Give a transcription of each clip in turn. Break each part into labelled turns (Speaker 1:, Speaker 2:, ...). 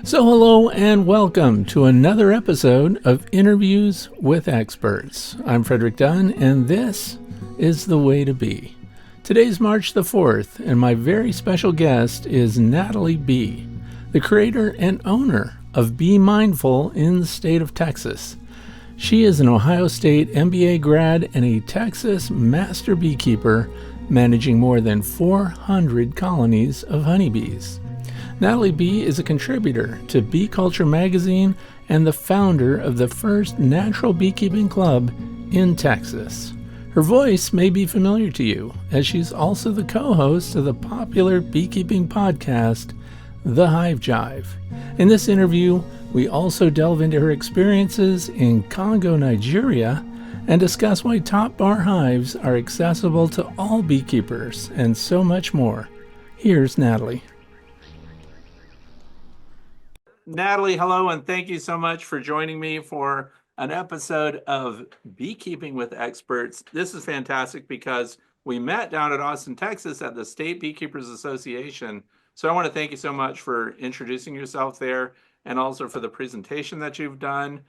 Speaker 1: So, hello and welcome to another episode of Interviews with Experts. I'm Frederick Dunn, and this is The Way to Be. Today's March the 4th, and my very special guest is Natalie B, the creator and owner of Be Mindful in the state of Texas. She is an Ohio State MBA grad and a Texas master beekeeper, managing more than 400 colonies of honeybees. Natalie B is a contributor to Bee Culture magazine and the founder of the first natural beekeeping club in Texas. Her voice may be familiar to you, as she's also the co-host of the popular beekeeping podcast, The Hive Jive. In this interview, we also delve into her experiences in Congo, Nigeria, and discuss why top-bar hives are accessible to all beekeepers, and so much more. Here's Natalie. Natalie, hello, and thank you so much for joining me for an episode of Beekeeping with Experts. This is fantastic because we met down at Austin, Texas at the State Beekeepers Association. So I want to thank you so much for introducing yourself there and also for the presentation that you've done.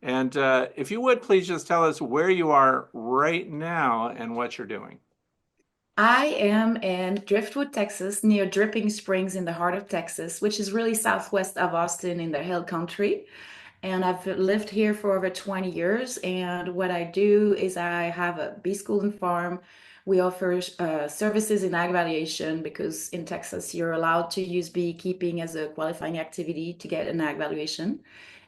Speaker 1: And if you would, please just tell us where you are right now and what you're doing.
Speaker 2: I am in Driftwood, Texas, near Dripping Springs in the heart of Texas, which is really southwest of Austin in the Hill Country. And I've lived here for over 20 years. And what I do is I have a bee school and farm. We offer services in ag valuation because in Texas, you're allowed to use beekeeping as a qualifying activity to get an ag valuation.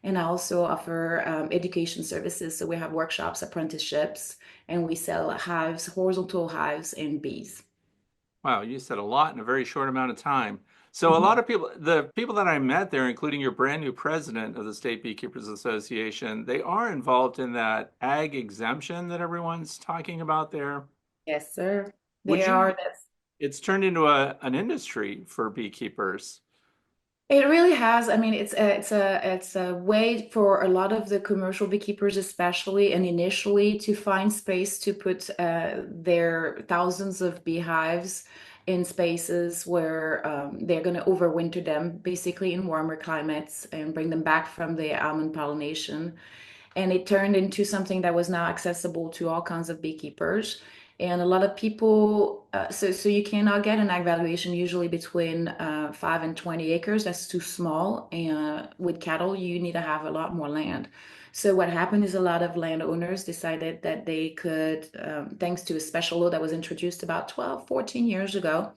Speaker 2: And I also offer education services. So we have workshops, apprenticeships, and we sell hives, horizontal hives, and bees.
Speaker 1: Wow, you said a lot in a very short amount of time. So a
Speaker 2: Mhm.
Speaker 1: lot of people, the people that I met there, including your brand new president of the State Beekeepers Association, they are involved in that ag exemption that everyone's talking about there.
Speaker 2: Yes, sir.
Speaker 1: Would
Speaker 2: They
Speaker 1: you,
Speaker 2: are.
Speaker 1: it's turned into an industry for beekeepers.
Speaker 2: It really has. I mean, it's a way for a lot of the commercial beekeepers, especially and initially, to find space to put their thousands of beehives in spaces where they're going to overwinter them, basically in warmer climates, and bring them back from the almond pollination. And it turned into something that was now accessible to all kinds of beekeepers. And a lot of people, so you cannot get an ag valuation usually between 5 and 20 acres. That's too small. And with cattle, you need to have a lot more land. So what happened is a lot of landowners decided that they could, thanks to a special law that was introduced about 12, 14 years ago,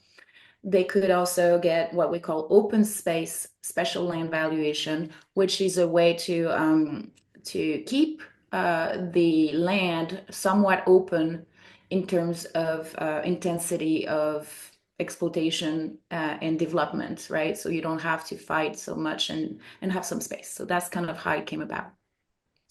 Speaker 2: they could also get what we call open space special land valuation, which is a way to keep the land somewhat open in terms of intensity of exploitation and development, right? So you don't have to fight so much and have some space. So that's kind of how it came about.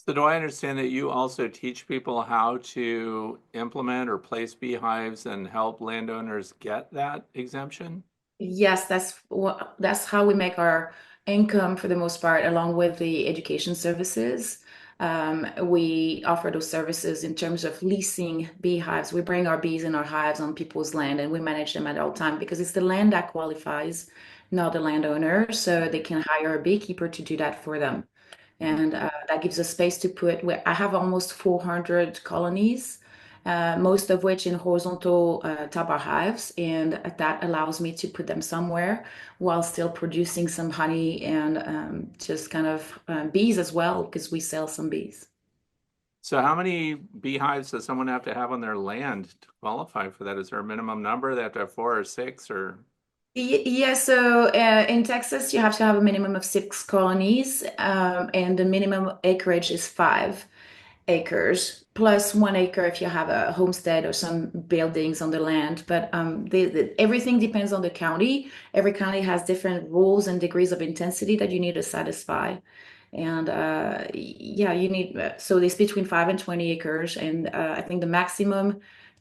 Speaker 1: So do I understand that you also teach people how to implement or place beehives and help landowners get that exemption?
Speaker 2: Yes, that's how we make our income for the most part, along with the education services. We offer those services in terms of leasing beehives. We bring our bees in our hives on people's land and we manage them at all time because it's the land that qualifies, not the landowner. So they can hire a beekeeper to do that for them. And that gives us space to put, I have almost 400 colonies, most of which in horizontal top-bar hives. And that allows me to put them somewhere while still producing some honey and just kind of bees as well, because we sell some bees.
Speaker 1: So how many beehives does someone have to have on their land to qualify for that? Is there a minimum number? They have to have four or six or?
Speaker 2: Yeah, so in Texas, you have to have a minimum of 6 colonies, and the minimum acreage is 5 acres, plus 1 acre if you have a homestead or some buildings on the land. But everything depends on the county. Every county has different rules and degrees of intensity that you need to satisfy. And yeah, you need, so it's between 5 and 20 acres. And I think the maximum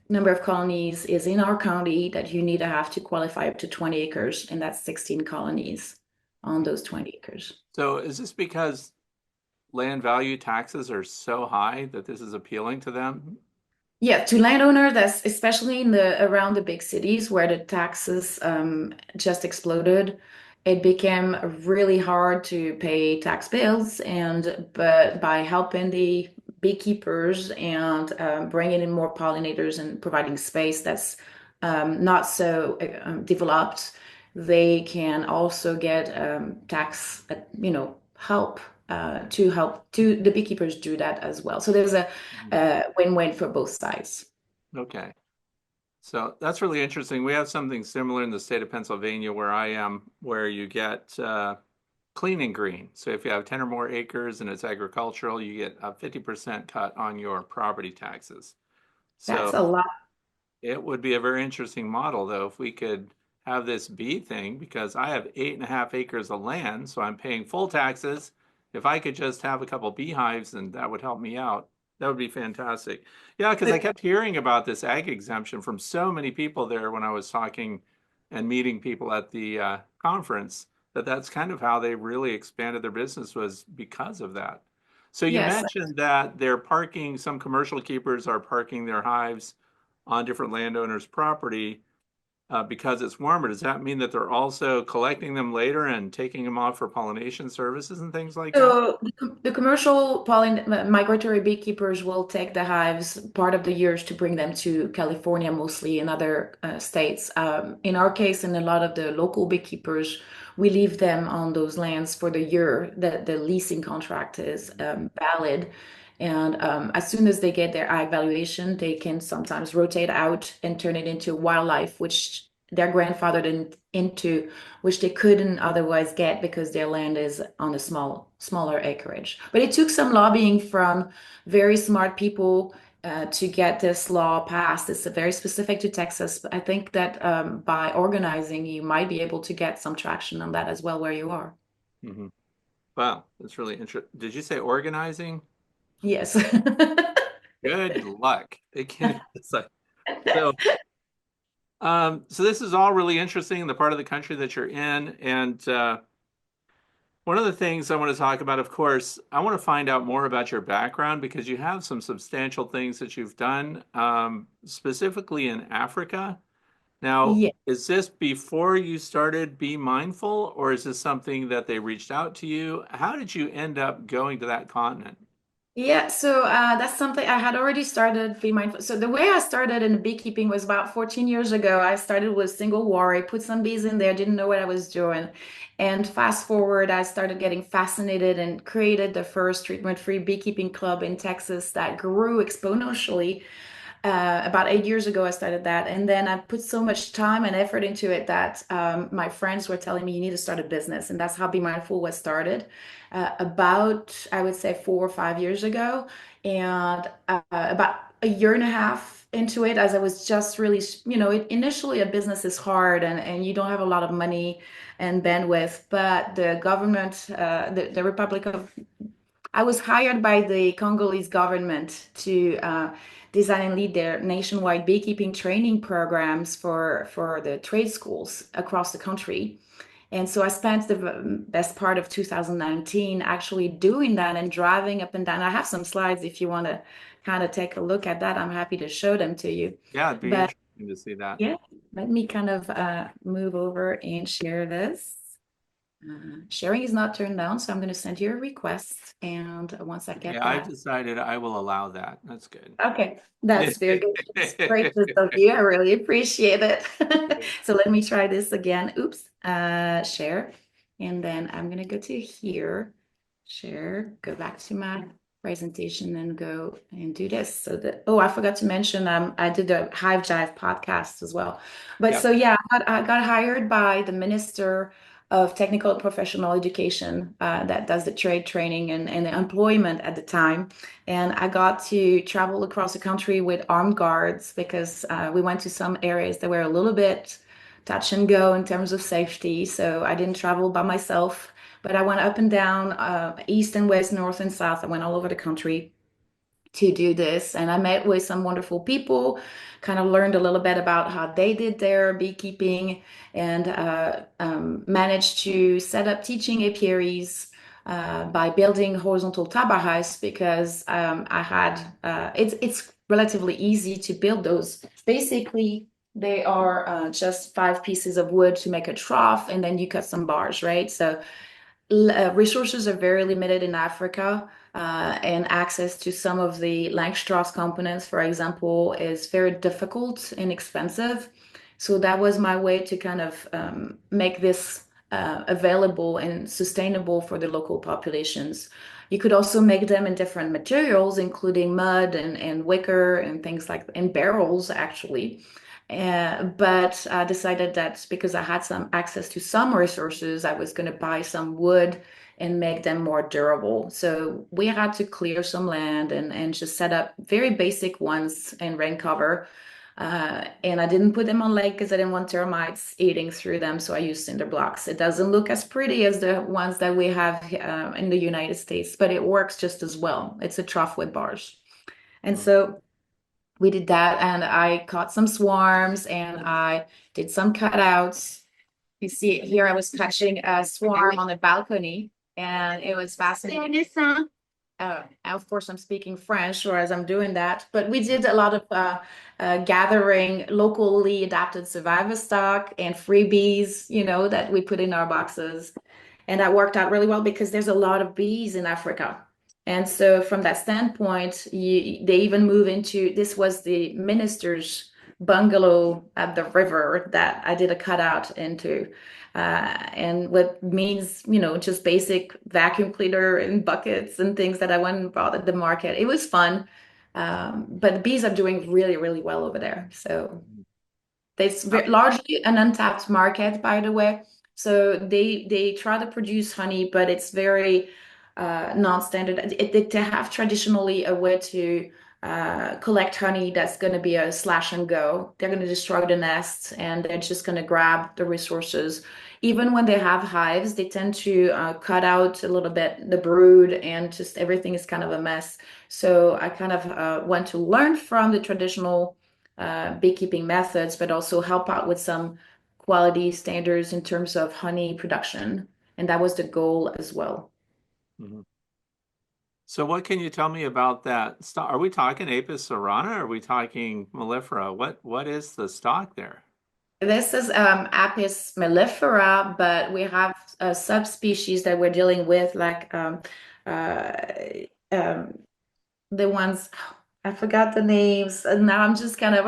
Speaker 2: number of colonies is in our county that you need to have to qualify up to 20 acres, and that's 16 colonies on those 20 acres.
Speaker 1: So is this because land value taxes are so high that this is appealing to them?
Speaker 2: Yeah, to landowner, that's especially in the around the big cities where the taxes just exploded. it became really hard to pay tax bills, and but by helping the beekeepers and bringing in more pollinators and providing space that's not so developed, they can also get tax, help to help to the beekeepers do that as well. So there's
Speaker 1: Mhm.
Speaker 2: a win-win for both sides.
Speaker 1: Okay. So that's really interesting. We have something similar in the state of Pennsylvania where I am, where you get clean and green. So if you have 10 or more acres and it's agricultural, you get a 50% cut on your property taxes.
Speaker 2: That's
Speaker 1: So
Speaker 2: a lot.
Speaker 1: it would be a very interesting model, though, if we could have this bee thing, because I have 8.5 acres of land, so I'm paying full taxes. If I could just have a couple beehives, and that would help me out, that would be fantastic. Yeah, because I
Speaker 2: But
Speaker 1: kept hearing about this ag exemption from so many people there when I was talking and meeting people at the conference, that that's kind of how they really expanded their business was because of that. So you
Speaker 2: yes.
Speaker 1: mentioned that they're parking, some commercial keepers are parking their hives on different landowners' property because it's warmer. Does that mean that they're also collecting them later and taking them off for pollination services and things like that?
Speaker 2: So the commercial migratory beekeepers will take the hives part of the years to bring them to California, mostly in other states. In our case, and a lot of the local beekeepers, we leave them on those lands for the year that the leasing contract is valid. And as soon as they get their ag valuation, they can sometimes rotate out and turn it into wildlife, which they're grandfathered into, which they couldn't otherwise get because their land is on a smaller acreage. But it took some lobbying from very smart people to get this law passed. It's very specific to Texas, but I think that by organizing, you might be able to get some traction on that as well where you are.
Speaker 1: Hmm. Wow, that's really interesting. Did you say organizing?
Speaker 2: Yes.
Speaker 1: Good luck. They can't. It's like, so, so this is all really interesting in the part of the country that you're in, and one of the things I want to talk about, of course, I want to find out more about your background because you have some substantial things that you've done, specifically in Africa. Now,
Speaker 2: Yeah.
Speaker 1: is this before you started Be Mindful, or is this something that they reached out to you? How did you end up going to that continent?
Speaker 2: Yeah, so that's something I had already started Be Mindful. So the way I started in the beekeeping was about 14 years ago. I started with single worry, put some bees in there, didn't know what I was doing. And fast forward, I started getting fascinated and created the first treatment-free beekeeping club in Texas that grew exponentially. About 8 years ago, I started that. And then I put so much time and effort into it that my friends were telling me, you need to start a business. And that's how Be Mindful was started about, I would say, 4 or 5 years ago. And about a year and a half into it, as I was just really, initially a business is hard and you don't have a lot of money and bandwidth, but the government, the Republic of I was hired by the Congolese government to design and lead their nationwide beekeeping training programs for the trade schools across the country. And so I spent the best part of 2019 actually doing that and driving up and down. I have some slides if you want to kind of take a look at that. I'm happy to show them to you.
Speaker 1: Yeah, it'd be
Speaker 2: But
Speaker 1: interesting to see that.
Speaker 2: yeah, let me kind of move over and share this. Sharing is not turned down, so I'm going to send you a request. And once I
Speaker 1: Okay,
Speaker 2: get
Speaker 1: I've
Speaker 2: that,
Speaker 1: decided I will allow that. That's good.
Speaker 2: okay, that's very good. It's gracious of you. I really appreciate it. So let me try this again. Oops, share. And then I'm going to go to here, share, go back to my presentation and go and do this. So that, oh, I forgot to mention, I did the Hive Jive podcast as well. But so
Speaker 1: Yep.
Speaker 2: yeah, I got hired by the Minister of Technical and Professional Education that does the trade training and the employment at the time. And I got to travel across the country with armed guards because we went to some areas that were a little bit touch and go in terms of safety. So I didn't travel by myself, but I went up and down, east and west, north and south. I went all over the country to do this. And I met with some wonderful people, kind of learned a little bit about how they did their beekeeping, and managed to set up teaching apiaries by building horizontal Top-Bar Hives because I had it's relatively easy to build those. Basically, They are just 5 pieces of wood to make a trough, and then you cut some bars, right? So resources are very limited in Africa, and access to some of the Langstroth components, for example, is very difficult and expensive. So that was my way to kind of make this available and sustainable for the local populations. You could also make them in different materials, including mud and wicker and things like and barrels, actually. But I decided that because I had some access to some resources, I was going to buy some wood and make them more durable. So we had to clear some land and just set up very basic ones in rain cover. And I didn't put them on lake because I didn't want termites eating through them. So I used cinder blocks. It doesn't look as pretty as the ones that we have in the United States, but it works just as well. It's a trough with bars. And
Speaker 1: Mm.
Speaker 2: so we did that, and I caught some swarms and I did some cutouts. You see it here, I was catching a swarm on the balcony, and it was fascinating. Of course, I'm speaking French, or as I'm doing that, but we did a lot of gathering locally adapted survivor stock and freebies, that we put in our boxes. And that worked out really well because there's a lot of bees in Africa. And so, from that standpoint, they even move into this was the minister's bungalow at the river that I did a cutout into. And what means, just basic vacuum cleaner and buckets and things that I went and bought at the market. It was fun. But the bees are doing really, really well over there. So it's
Speaker 1: Uh,
Speaker 2: largely an untapped market, by the way. So they try to produce honey, but it's very non-standard. They have traditionally a way to collect honey that's going to be a slash and go. They're going to destroy the nest and they're just going to grab the resources. Even when they have hives, they tend to cut out a little bit the brood and just everything is kind of a mess. So I kind of want to learn from the traditional beekeeping methods, but also help out with some quality standards in terms of honey production. And that was the goal as well.
Speaker 1: mhm. So what can you tell me about that stock? Are we talking Apis cerana? Or are we talking mellifera? What is the stock there?
Speaker 2: This is Apis mellifera, but we have a subspecies that we're dealing with, like uh, um, the ones I forgot the names, and now I'm just kind of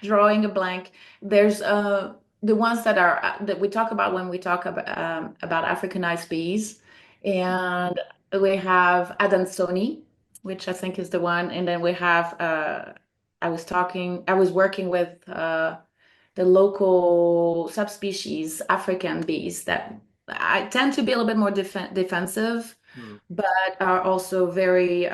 Speaker 2: drawing a blank. There's the ones that are that we talk about when we talk about Africanized bees, and we have Adansoni, which I think is the one, and then we have I was working with the local subspecies African bees that I tend to be a little bit more defensive,
Speaker 1: Hmm.
Speaker 2: but are also very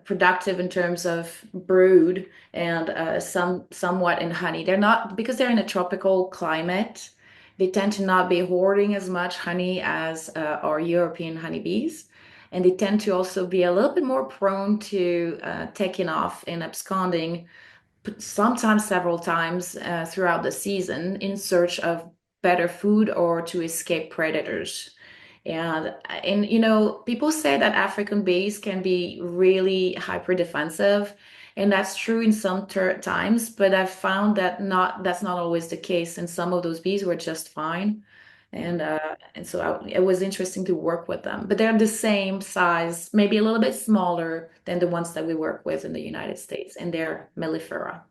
Speaker 2: productive in terms of brood and somewhat in honey. They're not because they're in a tropical climate. They tend to not be hoarding as much honey as our European honeybees. And they tend to also be a little bit more prone to taking off and absconding sometimes several times throughout the season in search of better food or to escape predators. And people say that African bees can be really hyper defensive, and that's true in some times, but I've found that not that's not always the case, and some of those bees were just fine. And so it was interesting to work with them, but they're the same size, maybe a little bit smaller than the ones that we work with in the United States, and they're mellifera.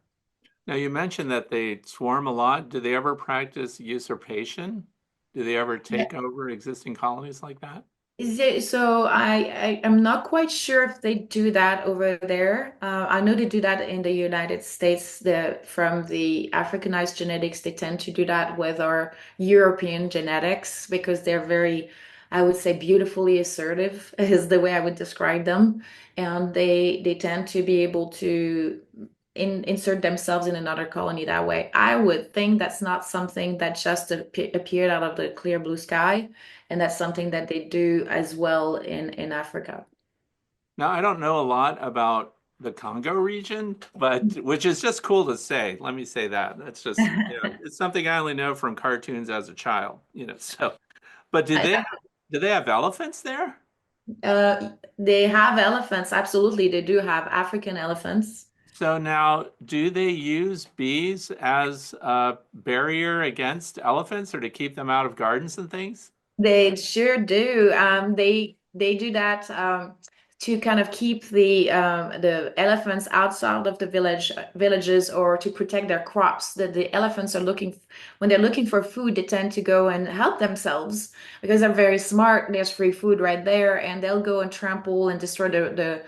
Speaker 1: Now you mentioned that they swarm a lot. Do they ever practice usurpation? Do they ever take over existing colonies like that?
Speaker 2: So I am not quite sure if they do that over there. I know they do that in the United States. From the Africanized genetics, they tend to do that with our European genetics because they're very, I would say, beautifully assertive is the way I would describe them, and they tend to be able to insert themselves in another colony that way. I would think that's not something that just appeared out of the clear blue sky. And that's something that they do as well in Africa.
Speaker 1: Now I don't know a lot about the Congo region, but which is just cool to say. Let me say that. That's just, it's something I only know from cartoons as a child, so but do they have elephants there?
Speaker 2: They have elephants, absolutely. They do have African elephants.
Speaker 1: So now, do they use bees as a barrier against elephants or to keep them out of gardens and things?
Speaker 2: They sure do. They do that to kind of keep the elephants outside of the villages or to protect their crops. That the elephants are looking when they're looking for food, they tend to go and help themselves because they're very smart. There's free food right there, and they'll go and trample and destroy the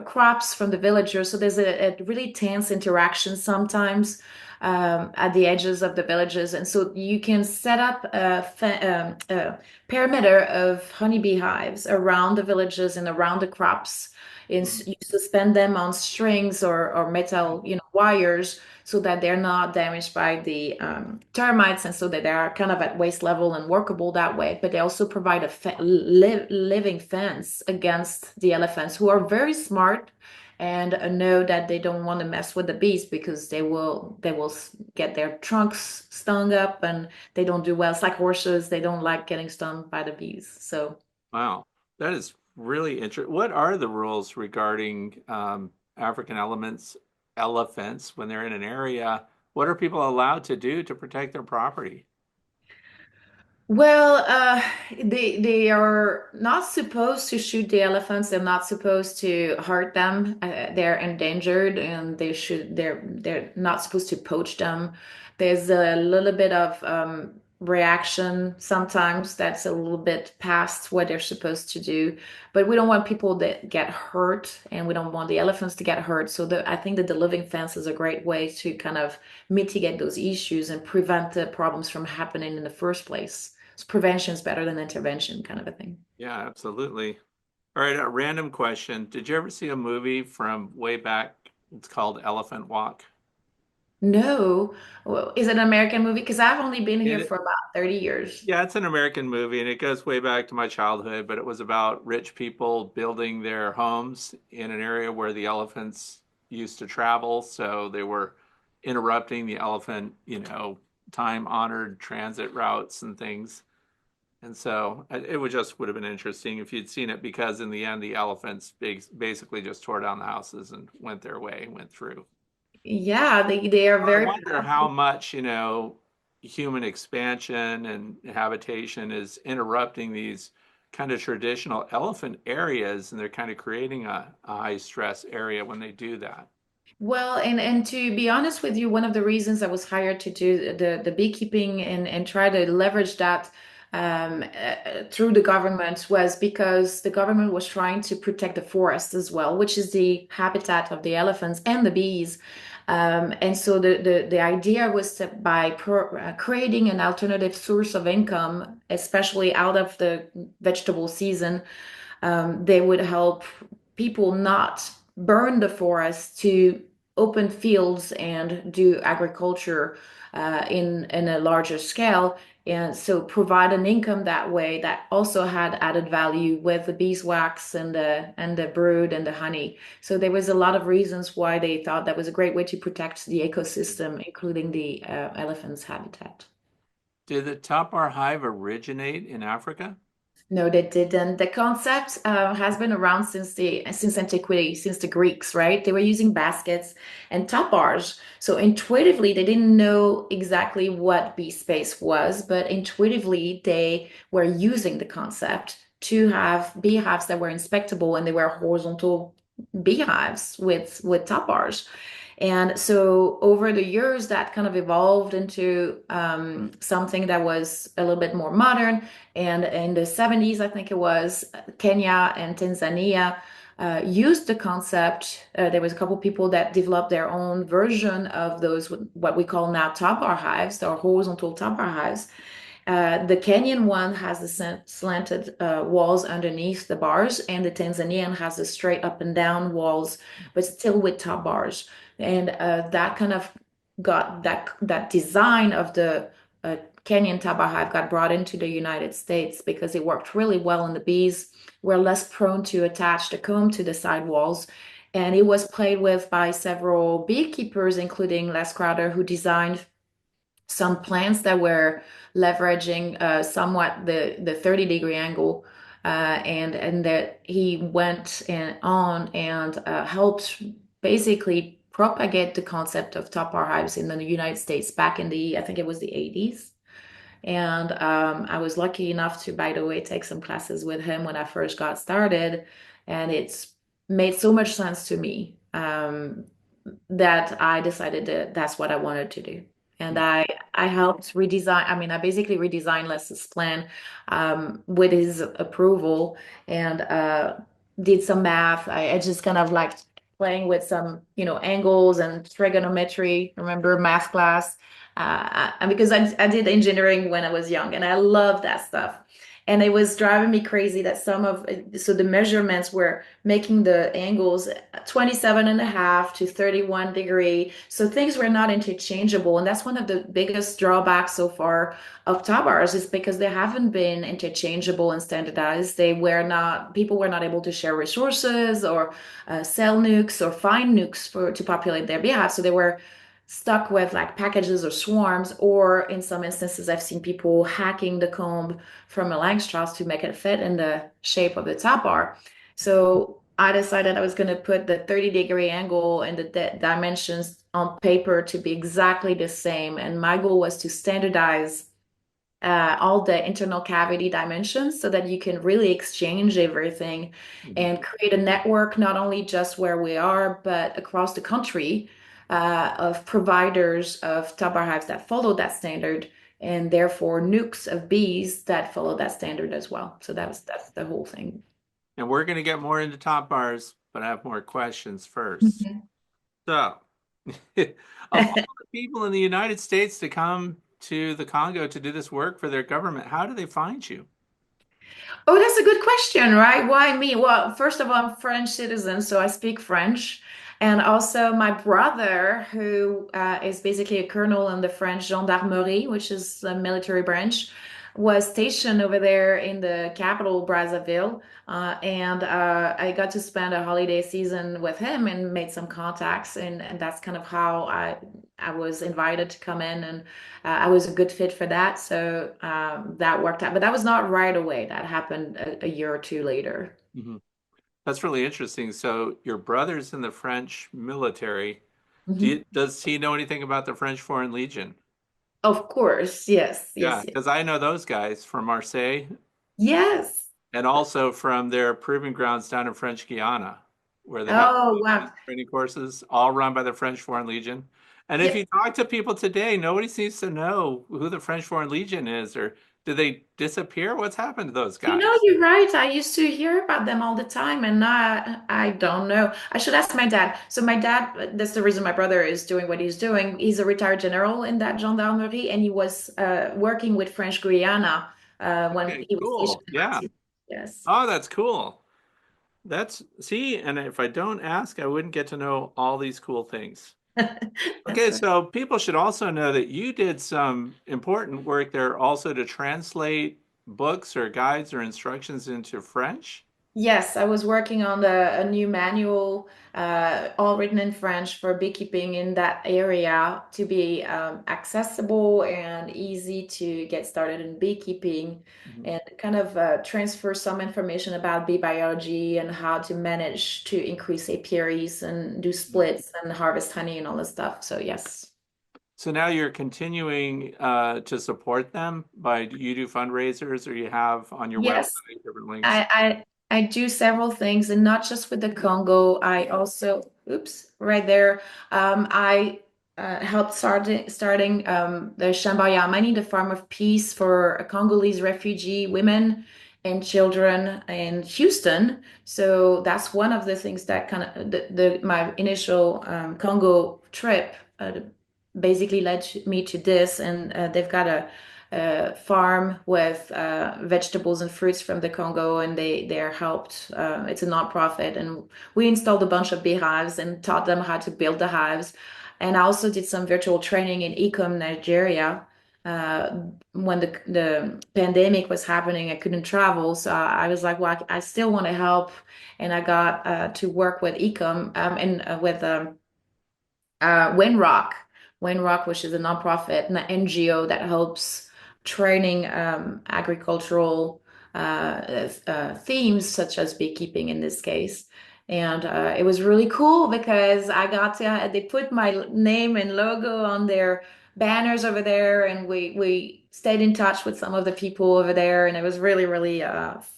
Speaker 2: crops from the villagers. So there's a really tense interaction sometimes at the edges of the villages. And so you can set up a perimeter of honeybee hives around the villages and around the crops. And
Speaker 1: Hmm.
Speaker 2: you suspend them on strings or metal, wires so that they're not damaged by the termites and so that they are kind of at waist level and workable that way. But they also provide a living fence against the elephants who are very smart and know that they don't want to mess with the bees because they will get their trunks stung up and they don't do well. It's like horses; they don't like getting stung by the bees. So,
Speaker 1: Wow, that is really interesting. What are the rules regarding African elephants when they're in an area? What are people allowed to do to protect their property?
Speaker 2: well, they are not supposed to shoot the elephants. They're not supposed to hurt them. They're endangered, and they're not supposed to poach them. There's a little bit of reaction sometimes that's a little bit past what they're supposed to do. But we don't want people that get hurt, and we don't want the elephants to get hurt. So I think that the living fence is a great way to kind of mitigate those issues and prevent the problems from happening in the first place. So prevention is better than intervention, kind of a thing.
Speaker 1: Yeah, absolutely. All right, a random question. Did you ever see a movie from way back? It's called Elephant Walk.
Speaker 2: No, well, is it an American movie? Because I've only been here
Speaker 1: It,
Speaker 2: for about 30 years.
Speaker 1: yeah, it's an American movie and it goes way back to my childhood, but it was about rich people building their homes in an area where the elephants used to travel. So they were interrupting the elephant, time-honored transit routes and things. And so it would have been interesting if you'd seen it because in the end, the elephants basically just tore down the houses and went their way, went through.
Speaker 2: Yeah, they are
Speaker 1: I
Speaker 2: very
Speaker 1: wonder how much, human expansion and habitation is interrupting these kind of traditional elephant areas, and they're kind of creating a high stress area when they do that.
Speaker 2: well, and to be honest with you, one of the reasons I was hired to do the beekeeping and try to leverage that through the government was because the government was trying to protect the forest as well, which is the habitat of the elephants and the bees. And so the idea was that by creating an alternative source of income, especially out of the vegetable season, they would help people not burn the forest to open fields and do agriculture in a larger scale. And so provide an income that way that also had added value with the beeswax and the brood and the honey. So there was a lot of reasons why they thought that was a great way to protect the ecosystem, including the elephant's habitat.
Speaker 1: Did the top-bar hive originate in Africa?
Speaker 2: No, they didn't. The concept has been around since antiquity, since the Greeks, right? They were using baskets and top bars. So intuitively, they didn't know exactly what bee space was, but intuitively, they were using the concept to have beehives that were inspectable, and they were horizontal beehives with top bars. And so over the years, that kind of evolved into something that was a little bit more modern. And in the 70s, I think it was, Kenya and Tanzania used the concept. There was a couple people that developed their own version of those, what we call now top-bar hives, or horizontal top-bar hives. The Kenyan one has the slanted walls underneath the bars, and the Tanzanian has the straight up and down walls, but still with top bars. And that kind of got that design of the Kenyan Taba hive got brought into the United States because it worked really well, and the bees were less prone to attach the comb to the side walls. And it was played with by several beekeepers, including Les Crowder, who designed some plants that were leveraging somewhat the 30-degree angle, and that he went on and helped basically propagate the concept of top-bar hives in the United States back in I think it was the 80s. And I was lucky enough to, by the way, take some classes with him when I first got started. And it's made so much sense to me that I decided that that's what I wanted to do. And I helped redesign, I mean, I basically redesigned Les's plan with his approval and did some math. I just kind of like playing with some, angles and trigonometry. Remember math class? Because I did engineering when I was young and I love that stuff. And it was driving me crazy that so the measurements were making the angles 27 and a half to 31 degree. So things were not interchangeable. And that's one of the biggest drawbacks so far of top bars is because they haven't been interchangeable and standardized. People were not able to share resources or sell nukes or find nukes to populate their beehive. So they were stuck with like packages or swarms, or in some instances, I've seen people hacking the comb from a Langstroth to make it fit in the shape of the top bar. So I decided I was going to put the 30-degree angle and the dimensions on paper to be exactly the same. And my goal was to standardize all the internal cavity dimensions so that you can really exchange everything and create a network, not only just where we are, but across the country of providers of top-bar hives that follow that standard and therefore nukes of bees that follow that standard as well. So that's the whole thing.
Speaker 1: And we're going to get more into top bars, but I have more questions first.
Speaker 2: Mhm.
Speaker 1: So, of all the people in the United States to come to the Congo to do this work for their government, how do they find you?
Speaker 2: Oh, that's a good question, right? Why me? Well, first of all, I'm French citizen, so I speak French. And also my brother, who is basically a colonel in the French gendarmerie, which is a military branch, was stationed over there in the capital, Brazzaville. And I got to spend a holiday season with him and made some contacts. And that's kind of how I was invited to come in, and I was a good fit for that. So that worked out. But that was not right away. That happened a year or two later.
Speaker 1: Mhm. That's really interesting. So, your brother's in the French military.
Speaker 2: Mhm.
Speaker 1: Does he know anything about the French Foreign Legion?
Speaker 2: Of course. Yes.
Speaker 1: Yeah,
Speaker 2: Yes. Yes.
Speaker 1: because I know those guys from Marseille
Speaker 2: Yes.
Speaker 1: and also from their proving grounds down in French Guiana, where they have
Speaker 2: Oh,
Speaker 1: these
Speaker 2: wow.
Speaker 1: training courses, all run by the French Foreign Legion. And if
Speaker 2: Yeah.
Speaker 1: you talk to people today, nobody seems to know who the French Foreign Legion is, or do they disappear? What's happened to those guys?
Speaker 2: You're right. I used to hear about them all the time, and I don't know. I should ask my dad. So my dad, that's the reason my brother is doing what he's doing. He's a retired general in that gendarmerie, and he was working with French Guiana when
Speaker 1: Okay,
Speaker 2: he was
Speaker 1: cool.
Speaker 2: stationed
Speaker 1: Yeah.
Speaker 2: overseas. Yes.
Speaker 1: Oh, that's cool. See, and if I don't ask, I wouldn't get to know all these cool things.
Speaker 2: That's
Speaker 1: Okay,
Speaker 2: right.
Speaker 1: so people should also know that you did some important work there also to translate books or guides or instructions into French.
Speaker 2: Yes, I was working on a new manual, all written in French for beekeeping in that area to be accessible and easy to get started in beekeeping
Speaker 1: Mhm.
Speaker 2: and kind of transfer some information about bee biology and how to manage to increase apiaries and do
Speaker 1: Mhm.
Speaker 2: splits and harvest honey and all this stuff. So yes.
Speaker 1: So now you're continuing to support them by you do fundraisers or you have on your
Speaker 2: Yes.
Speaker 1: website different links.
Speaker 2: I do several things, and not just with the Congo. I also, oops, right there. I helped starting the Shambayamani, the Farm of Peace for Congolese refugee women and children in Houston. So that's one of the things that kind of my initial Congo trip basically me to this, and they've got a farm with vegetables and fruits from the Congo, and they're helped. It's a nonprofit, and we installed a bunch of beehives and taught them how to build the hives. And I also did some virtual training in Ecom, Nigeria. When the pandemic was happening, I couldn't travel, so I was like, well, I still want to help, and I got to work with Ecom and with Winrock, Winrock, which is a nonprofit, an NGO that helps training agricultural themes such as beekeeping in this case. And it was really cool because I got to, they put my name and logo on their banners over there, and we stayed in touch with some of the people over there, and it was really, really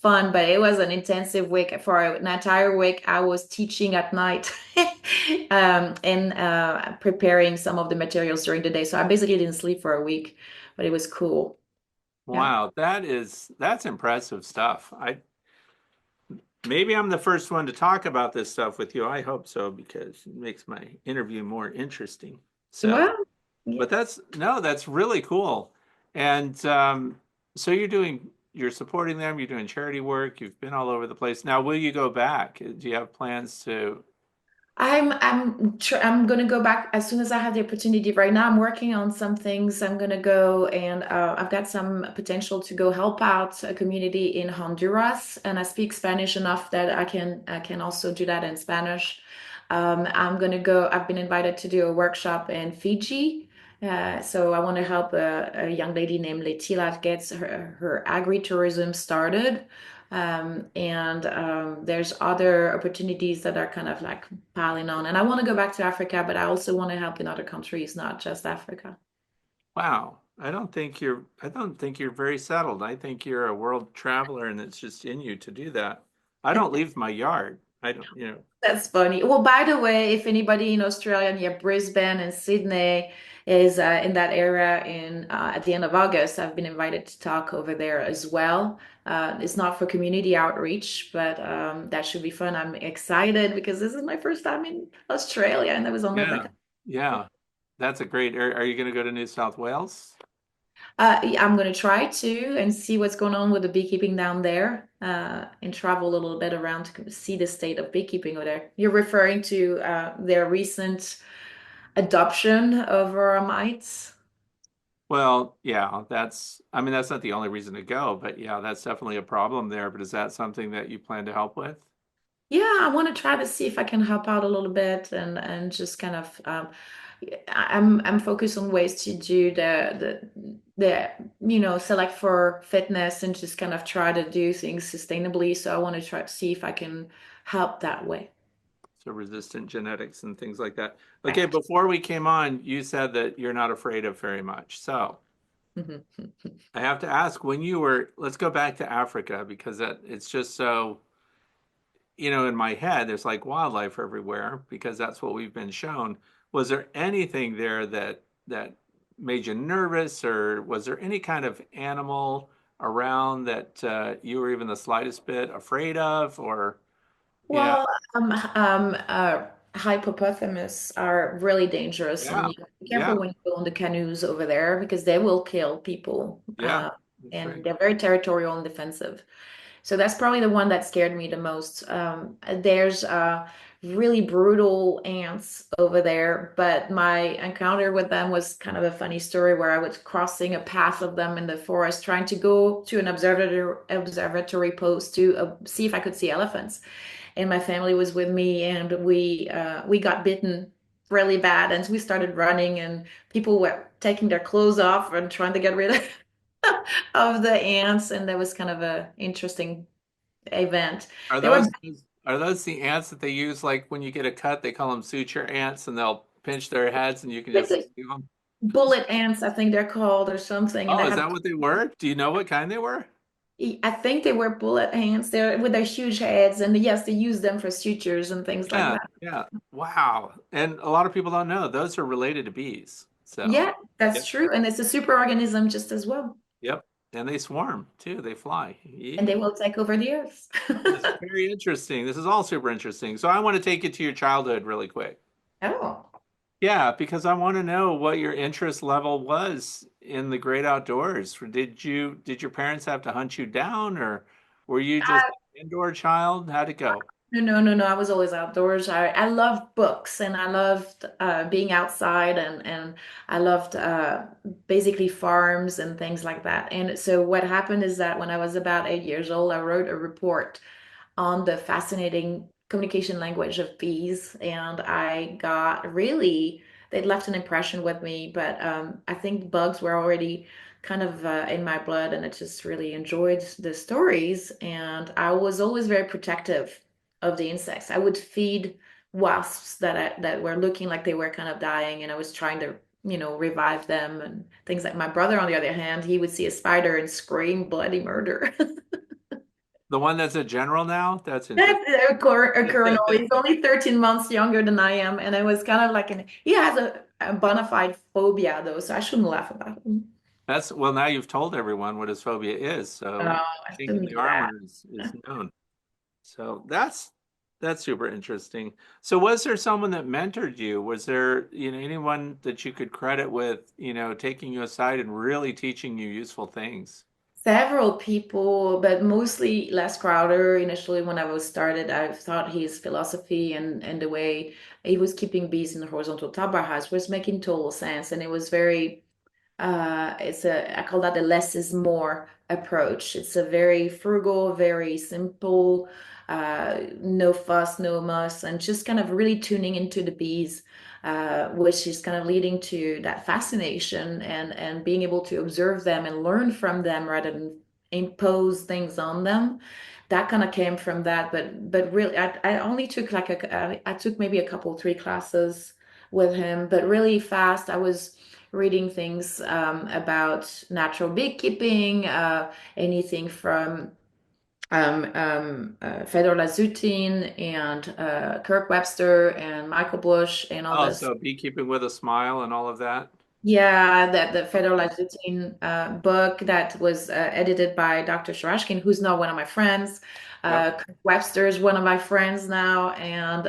Speaker 2: fun. But it was an intensive week. For an entire week, I was teaching at night and preparing some of the materials during the day. So I basically didn't sleep for a week, but it was cool. Yeah.
Speaker 1: Wow, that's impressive stuff. I maybe I'm the first one to talk about this stuff with you. I hope so because it makes my interview more interesting. So,
Speaker 2: Well, yeah.
Speaker 1: but that's no, that's really cool. And so you're supporting them, you're doing charity work, you've been all over the place. Now, will you go back? Do you have plans to?
Speaker 2: I'm gonna go back as soon as I have the opportunity. Right now, I'm working on some things. I'm gonna go and I've got some potential to go help out a community in Honduras, and I speak Spanish enough that I can also do that in Spanish. I'm gonna go. I've been invited to do a workshop in Fiji. So I want to help a young lady named Letila gets her agri-tourism started. And there's other opportunities that are kind of like piling on. And I want to go back to Africa, but I also want to help in other countries, not just Africa.
Speaker 1: Wow, I don't think you're very settled. I think you're a world traveler and it's just in you to do that. I don't leave my yard. I don't, you know.
Speaker 2: That's funny. Well, by the way, if anybody in Australia near Brisbane and Sydney is in that area in at the end of August, I've been invited to talk over there as well. It's not for community outreach, but that should be fun. I'm excited because this is my first time in Australia, and that was on my
Speaker 1: Yeah.
Speaker 2: bucket.
Speaker 1: Yeah. That's a great. Are you going to go to New South Wales?
Speaker 2: Yeah, I'm going to try to and see what's going on with the beekeeping down there and travel a little bit around to see the state of beekeeping over there. You're referring to their recent adoption of mites?
Speaker 1: Well, yeah, I mean, that's not the only reason to go, but yeah, that's definitely a problem there. But is that something that you plan to help with?
Speaker 2: Yeah, I want to try to see if I can help out a little bit and just kind of I'm focused on ways to do the select for fitness and just kind of try to do things sustainably. So I want to try to see if I can help that way.
Speaker 1: So resistant genetics and things like that. Okay, before we came on, you said that you're not afraid of very much. So
Speaker 2: Mhm.
Speaker 1: I have to ask, let's go back to Africa because it's just so, in my head, there's like wildlife everywhere because that's what we've been shown. Was there anything there that made you nervous, or was there any kind of animal around that you were even the slightest bit afraid of? Or yeah,
Speaker 2: Well, hippopotamus are really dangerous, and
Speaker 1: yeah,
Speaker 2: you have to be
Speaker 1: yeah,
Speaker 2: careful when you go on the canoes over there because they will kill people,
Speaker 1: yeah. That's
Speaker 2: and
Speaker 1: right.
Speaker 2: they're very territorial and defensive. So that's probably the one that scared me the most. There's really brutal ants over there, but my encounter with them was kind of a funny story where I was crossing a path of them in the forest, trying to go to an observatory post to see if I could see elephants. And my family was with me, and we got bitten really bad, and we started running, and people were taking their clothes off and trying to get rid of of the ants, and that was kind of a interesting event.
Speaker 1: Are
Speaker 2: They were
Speaker 1: those are those the ants that they use like when you get a cut, they call them suture ants and they'll pinch their heads and you can just
Speaker 2: basically
Speaker 1: leave them?
Speaker 2: bullet ants, I think they're called, or something, and they
Speaker 1: Oh, is
Speaker 2: have.
Speaker 1: that what they were? Do you know what kind they were?
Speaker 2: I think they were bullet ants. They're with their huge heads, and yes, they use them for sutures and things like
Speaker 1: Yeah,
Speaker 2: that.
Speaker 1: yeah. Wow. And a lot of people don't know those are related to bees. So,
Speaker 2: Yeah, that's
Speaker 1: yep,
Speaker 2: true, and it's a super organism just as well,
Speaker 1: yep. And they swarm too. They fly.
Speaker 2: and they
Speaker 1: Yee.
Speaker 2: will take over the earth.
Speaker 1: This is very interesting. This is all super interesting. So I want to take you to your childhood really quick.
Speaker 2: Oh.
Speaker 1: Yeah, because I want to know what your interest level was in the great outdoors. Did your parents have to hunt you down, or were you just an indoor child? How'd it go?
Speaker 2: No, no, no, no. I was always outdoors. I loved books, and I loved being outside, and I loved basically farms and things like that. And so what happened is that when I was about 8 years old, I wrote a report on the fascinating communication language of bees, and I got really, they left an impression with me. But I think bugs were already kind of in my blood, and I just really enjoyed the stories. And I was always very protective of the insects. I would feed wasps that were looking like they were kind of dying, and I was trying to, revive them and things like. My brother, on the other hand, he would see a spider and scream bloody murder.
Speaker 1: The one that's a general now? That's interesting.
Speaker 2: That's a colonel. He's only 13 months younger than I am, and I was kind of like he has a bona fide phobia though, so I shouldn't laugh about him.
Speaker 1: That's well, now you've told everyone what his phobia is,
Speaker 2: Oh,
Speaker 1: so
Speaker 2: I
Speaker 1: chink in
Speaker 2: shouldn't
Speaker 1: the
Speaker 2: do that.
Speaker 1: armor is known. So that's super interesting. So was there someone that mentored you? Was there, anyone that you could credit with, taking you aside and really teaching you useful things?
Speaker 2: Several people, but mostly Les Crowder. Initially, when I was started, I thought his philosophy and the way he was keeping bees in the horizontal top-bar hives was making total sense, and it was very I call that a less is more approach. It's a very frugal, very simple, no fuss, no muss, and just kind of really tuning into the bees, which is kind of leading to that fascination and being able to observe them and learn from them rather than impose things on them. That kind of came from that, but really, I only took I took maybe a couple, three classes with him, but really fast. I was reading things about natural beekeeping, anything from Fedor Lazutin and Kirk Webster and Michael Bush and all
Speaker 1: Oh,
Speaker 2: this.
Speaker 1: so beekeeping with a smile and all of that?
Speaker 2: Yeah, that the Fedor
Speaker 1: Okay.
Speaker 2: Lazutin book that was edited by Dr. Sharashkin, who's now one of my friends.
Speaker 1: Yep.
Speaker 2: Kirk Webster is one of my friends now, and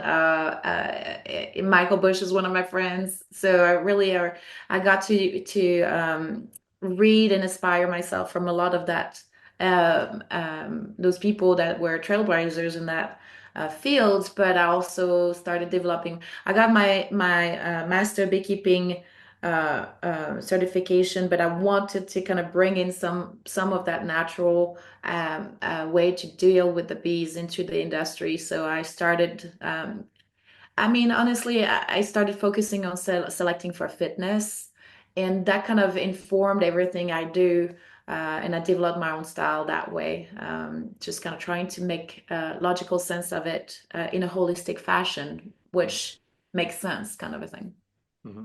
Speaker 2: Michael Bush is one of my friends. So I got to read and inspire myself from a lot of that those people that were trailblazers in that field. But I also started developing. I got my master beekeeping certification, but I wanted to kind of bring in some of that natural way to deal with the bees into the industry. So I started. I mean, honestly, I started focusing on selecting for fitness, and that kind of informed everything I do. And I developed my own style that way, just kind of trying to make logical sense of it in a holistic fashion, which makes sense, kind of a thing.
Speaker 1: Mm-hmm.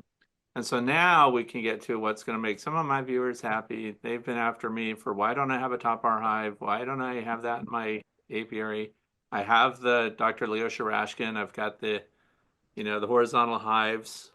Speaker 1: And so now we can get to what's going to make some of my viewers happy. They've been after me for why don't I have a top bar hive? Why don't I have that in my apiary? I have the Dr. Leo Sharashkin. I've got the horizontal hives.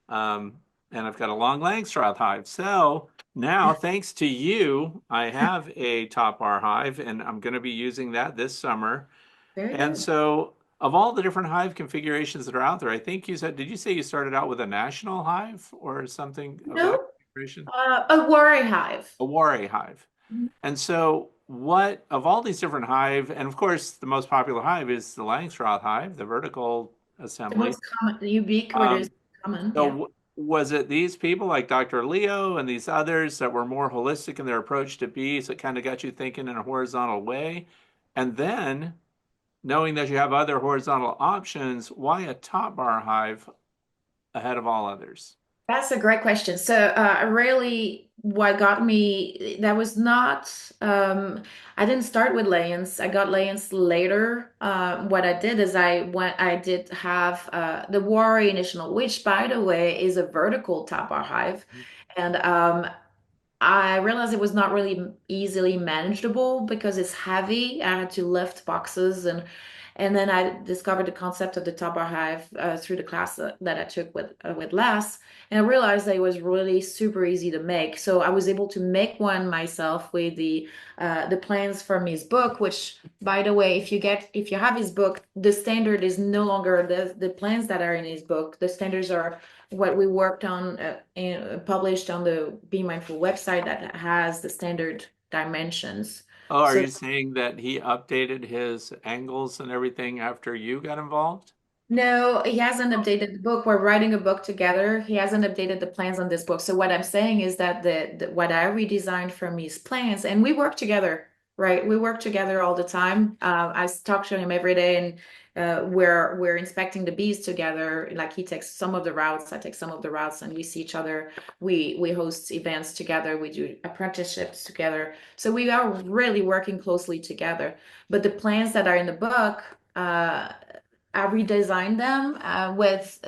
Speaker 1: And I've got a long Langstroth hive. So now, thanks to you, I have a top bar hive, and I'm going to be using that this summer.
Speaker 2: Very
Speaker 1: And
Speaker 2: good.
Speaker 1: so, of all the different hive configurations that are out there, I think did you say you started out with a national hive or something of that
Speaker 2: No,
Speaker 1: configuration?
Speaker 2: a worry hive.
Speaker 1: A Warre hive. And so, what of all these different hive, and of course, the most popular hive is the Langstroth hive, the vertical
Speaker 2: The
Speaker 1: assembly.
Speaker 2: most common, the ubiquitous
Speaker 1: Um,
Speaker 2: common,
Speaker 1: so,
Speaker 2: yeah.
Speaker 1: was it these people like Dr. Leo and these others that were more holistic in their approach to bees that kind of got you thinking in a horizontal way? And then, knowing that you have other horizontal options, why a top bar hive ahead of all others?
Speaker 2: That's a great question. So, really, what got me, that was not, I didn't start with layings. I got layings later. What I did is I did have the Warrior Initial, which, by the way, is a vertical top bar hive. And I realized it was not really easily manageable because it's heavy. I had to lift boxes and then I discovered the concept of the Top-Bar Hive through the class that I took with Les, and I realized that it was really super easy to make. So I was able to make one myself with the plans from his book. Which, by the way, if you have his book, the standard is no longer the plans that are in his book. The standards are what we worked on and published on the Be Mindful website that has the standard dimensions.
Speaker 1: Oh, are
Speaker 2: So
Speaker 1: you saying that he updated his angles and everything after you got involved?
Speaker 2: no, he hasn't
Speaker 1: Oh,
Speaker 2: updated the book. We're writing a book together. He hasn't updated the plans on this book. So what I'm saying is that the what I redesigned from his plans, and we work together, right? We work together all the time. I talk to him every day, and we're inspecting the bees together. Like he takes some of the routes, I take some of the routes, and we see each other. We host events together. We do apprenticeships together. So we are really working closely together. But the plans that are in the book uh, I redesigned them with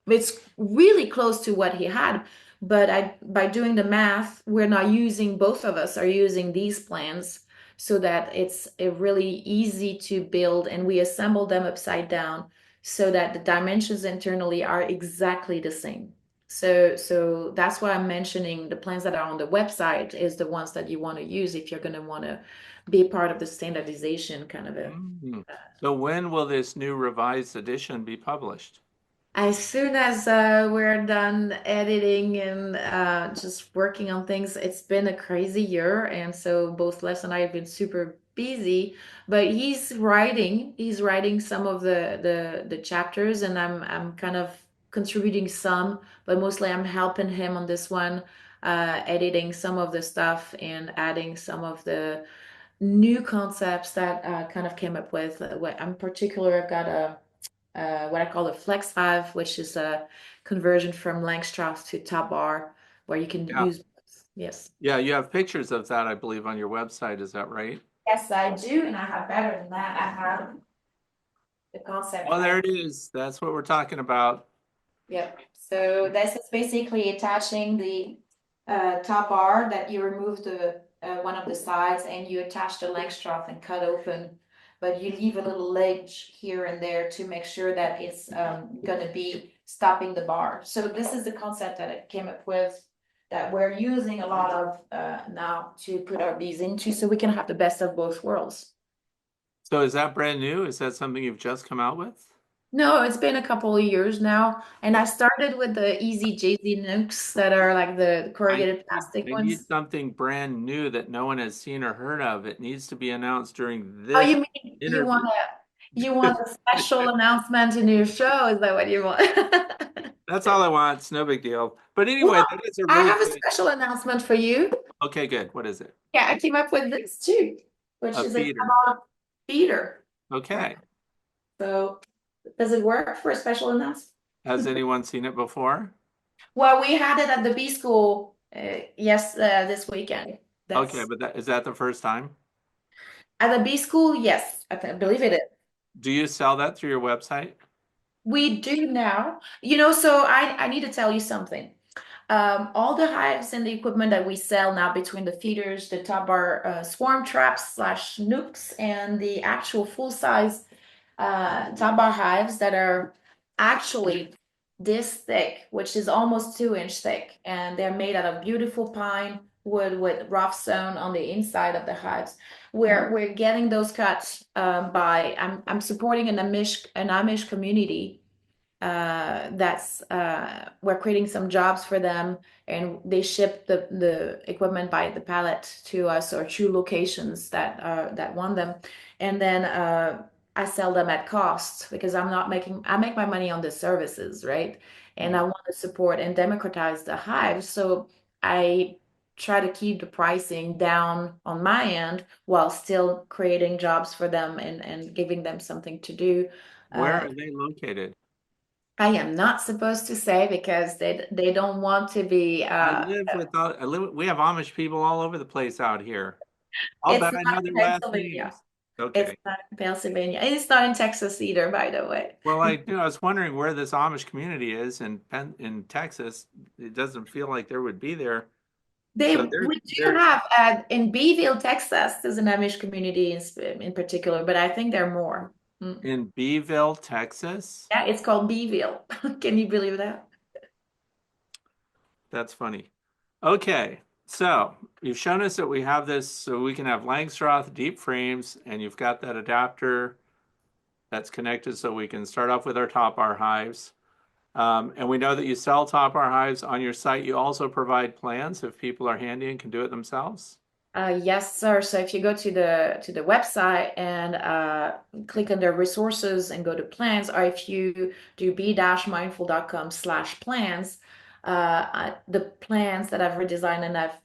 Speaker 2: it's really close to what he had, but I by doing the math, we're not using both of us are using these plans so that it's really easy to build, and we assemble them upside down so that the dimensions internally are exactly the same. So that's why I'm mentioning the plans that are on the website is the ones that you want to use if you're going to want to be part of the standardization kind of a.
Speaker 1: Mm. So when will this new revised edition be published?
Speaker 2: As soon as we're done editing and just working on things, it's been a crazy year, and so both Les and I have been super busy. But he's writing some of the chapters, and I'm kind of contributing some, but mostly I'm helping him on this one, editing some of the stuff and adding some of the new concepts that kind of came up with. In particular, I've got a what I call a FLEX Hive, which is a conversion from Langstroth to Top-Bar, where you can
Speaker 1: Yeah.
Speaker 2: use both. Yes.
Speaker 1: Yeah, you have pictures of that, I believe, on your website. Is that right?
Speaker 2: Yes, I do, and I have better than that. I have the concept
Speaker 1: Oh, there
Speaker 2: file.
Speaker 1: it is. That's what we're talking about.
Speaker 2: Yep. So this is basically attaching the top bar that you remove the one of the sides and you attach the Langstroth and cut open, but you leave a little ledge here and there to make sure that it's going to be stopping the bar. So this is the concept that it came up with that we're using a lot of now to put our bees into, so we can have the best of both worlds.
Speaker 1: So is that brand new? Is that something you've just come out with?
Speaker 2: No, it's been a couple of years now, and I started with the easy JZ nukes that are like the corrugated plastic
Speaker 1: I need
Speaker 2: ones.
Speaker 1: something brand new that no one has seen or heard of. It needs to be announced during
Speaker 2: Oh,
Speaker 1: this
Speaker 2: you mean
Speaker 1: interview.
Speaker 2: you want a special announcement in your show? Is that what you want?
Speaker 1: That's all I want. It's no big deal. But anyway,
Speaker 2: Well,
Speaker 1: that is a
Speaker 2: I
Speaker 1: really
Speaker 2: have a
Speaker 1: good.
Speaker 2: special announcement for you.
Speaker 1: Okay, good. What is it?
Speaker 2: Yeah, I came up with this too, which
Speaker 1: A
Speaker 2: is a
Speaker 1: feeder.
Speaker 2: Kamala feeder. Right.
Speaker 1: Okay.
Speaker 2: So, does it work for a special announcement?
Speaker 1: Has anyone seen it before?
Speaker 2: Well, we had it at the B school, yes, this weekend.
Speaker 1: Okay,
Speaker 2: That's
Speaker 1: but is that the first time?
Speaker 2: at the B school. Yes, believe it is.
Speaker 1: Do you sell that through your website?
Speaker 2: We do now. So I need to tell you something. All the hives and the equipment that we sell now between the feeders, the top bar swarm traps slash nukes, and the actual full size top-bar hives that are actually this thick, which is almost 2 inch thick, and they're made out of beautiful pine wood with rough stone on the inside of the hives. We're getting those cuts by I'm supporting an Amish community that's we're creating some jobs for them, and they ship the equipment by the pallet to us or to locations that want them, and then I sell them at cost because I make my money on the services, right? And I want to support and democratize the hive, so I try to keep the pricing down on my end while still creating jobs for them and giving them something to do.
Speaker 1: Where
Speaker 2: uh,
Speaker 1: are they located?
Speaker 2: I am not supposed to say because they don't want to be
Speaker 1: We have Amish people all over the place out here. I'll
Speaker 2: it's
Speaker 1: bet I
Speaker 2: not
Speaker 1: know
Speaker 2: in
Speaker 1: their last
Speaker 2: Pennsylvania.
Speaker 1: names.
Speaker 2: It's
Speaker 1: Okay.
Speaker 2: not in Pennsylvania. And it's not in Texas either, by the way.
Speaker 1: Well, I was wondering where this Amish community is in Texas. It doesn't feel like there would be there. So
Speaker 2: We do
Speaker 1: they're
Speaker 2: have in Beeville, Texas, there's an Amish community in particular, but I think there are more. Mm.
Speaker 1: in Beeville, Texas.
Speaker 2: Yeah, it's called Beeville. Can you believe that?
Speaker 1: That's funny. Okay, so you've shown us that we have this so we can have Langstroth deep frames, and you've got that adapter that's connected so we can start off with our top bar hives. And we know that you sell top bar hives on your site. You also provide plans if people are handy and can do it themselves.
Speaker 2: Yes, sir. So if you go to the website and click under resources and go to plans, or if you do b-mindful.com/plans, the plans that I've redesigned and I've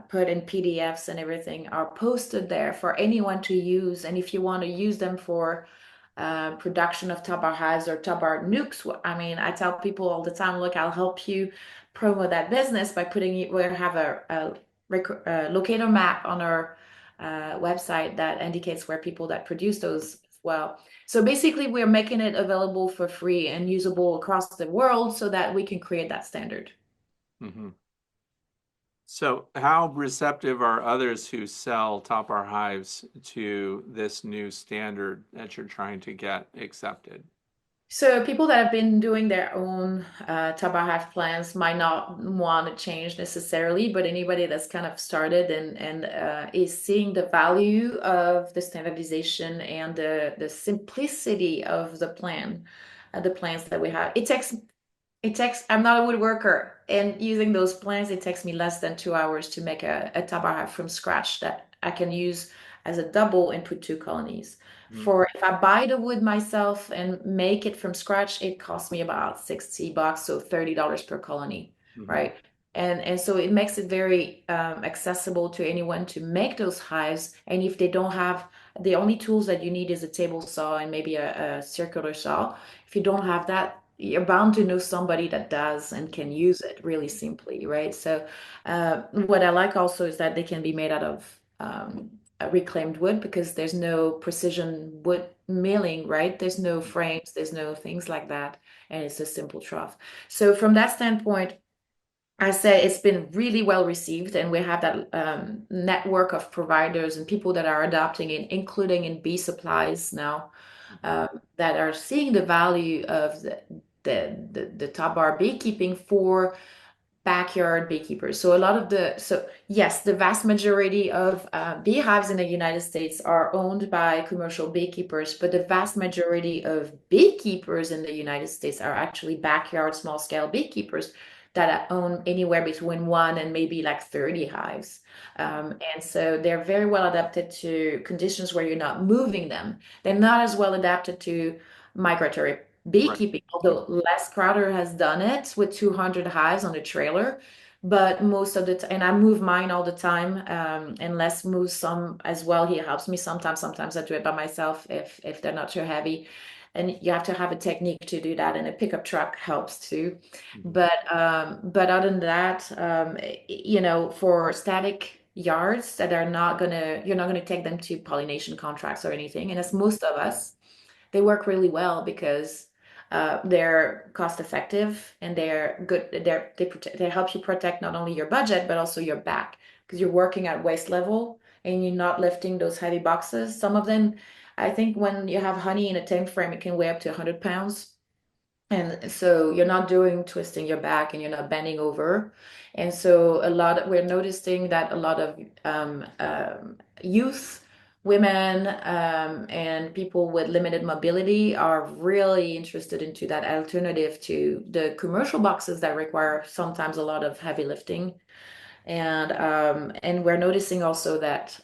Speaker 2: put in PDFs and everything are posted there for anyone to use. And if you want to use them for production of Tabar hives or Tabar nukes, I mean, I tell people all the time, look, I'll help you promote that business by we have a locator map on our website that indicates where people that produce those well. So basically, we're making it available for free and usable across the world so that we can create that standard.
Speaker 1: Hmm. So, how receptive are others who sell Top-Bar hives to this new standard that you're trying to get accepted?
Speaker 2: So people that have been doing their own Top-Bar Hive plans might not want to change necessarily, but anybody that's kind of started and is seeing the value of the standardization and the simplicity of the plans that we have. I'm not a woodworker, and using those plans, it takes me less than 2 hours to make a Top-Bar Hive from scratch that I can use as a double and put two colonies.
Speaker 1: Mm-hmm.
Speaker 2: For if I buy the wood myself and make it from scratch, it costs me about $60, so $30 per colony,
Speaker 1: Mm-hmm.
Speaker 2: right? And so it makes it very accessible to anyone to make those hives. And if they don't have, the only tools that you need is a table saw and maybe a circular saw. If you don't have that, you're bound to know somebody that does and can use it really simply, right? So what I like also is that they can be made out of reclaimed wood because there's no precision wood milling, right? There's no frames, there's no things like that, and it's a simple trough. So from that standpoint, I say it's been really well received, and we have that network of providers and people that are adopting it, including in bee supplies now, that are seeing the value of the top bar beekeeping for backyard beekeepers. So a lot of so yes, the vast majority of beehives in the United States are owned by commercial beekeepers, but the vast majority of beekeepers in the United States are actually backyard small scale beekeepers that own anywhere between one and maybe like 30 hives. And so they're very well adapted to conditions where you're not moving them. They're not as well adapted to migratory
Speaker 1: Right.
Speaker 2: beekeeping, although Les Crowder has done it with 200 hives on a trailer. But most of the time, and I move mine all the time, and Les moves some as well. He helps me sometimes. Sometimes I do it by myself if they're not too heavy. And you have to have a technique to do that, and a pickup truck helps too.
Speaker 1: Mm-hmm.
Speaker 2: But other than that, for static yards that are not gonna, you're not gonna take them to pollination contracts or anything. And as most of us, they work really well because they're cost effective and they're good. They help you protect not only your budget but also your back because you're working at waist level and you're not lifting those heavy boxes. Some of them, I think, when you have honey in a tank frame, it can weigh up to 100 pounds. And so you're not doing twisting your back and you're not bending over. And so we're noticing that a lot of youth, women, and people with limited mobility are really interested into that alternative to the commercial boxes that require sometimes a lot of heavy lifting. And we're noticing also that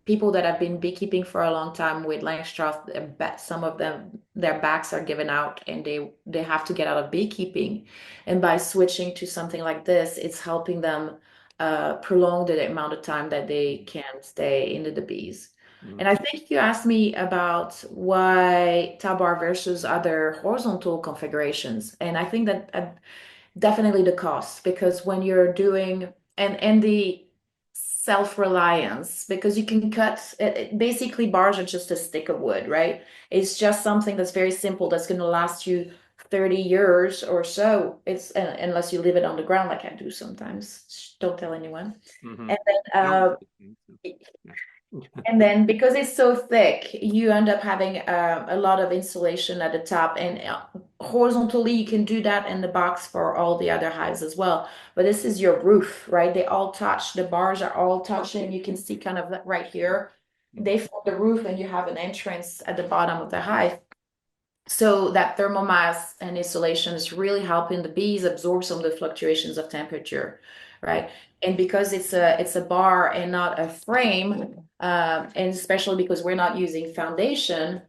Speaker 2: people that have been beekeeping for a long time with Langstroth, some of them, their backs are given out and they have to get out of beekeeping. And by switching to something like this, it's helping them prolong the amount of time that they can stay into the bees.
Speaker 1: Mm-hmm.
Speaker 2: And I think you asked me about why Tabar versus other horizontal configurations. And I think that definitely the cost, because when you're doing and the self-reliance, because you can cut basically bars are just a stick of wood, right? It's just something that's very simple that's going to last you 30 years or so. It's unless you leave it on the ground like I do sometimes. Don't tell anyone.
Speaker 1: Mm-hmm.
Speaker 2: And then
Speaker 1: No.
Speaker 2: and then because it's so thick, you end up having a lot of insulation at the top. And horizontally, you can do that in the box for all the other hives as well. But this is your roof, right? They all touch, the bars are all touching. You can see kind of right here. They form the roof, and you have an entrance at the bottom of the hive. So that thermal mass and insulation is really helping the bees absorb some of the fluctuations of temperature, right? And because it's a bar and not a frame, and especially because we're not using foundation,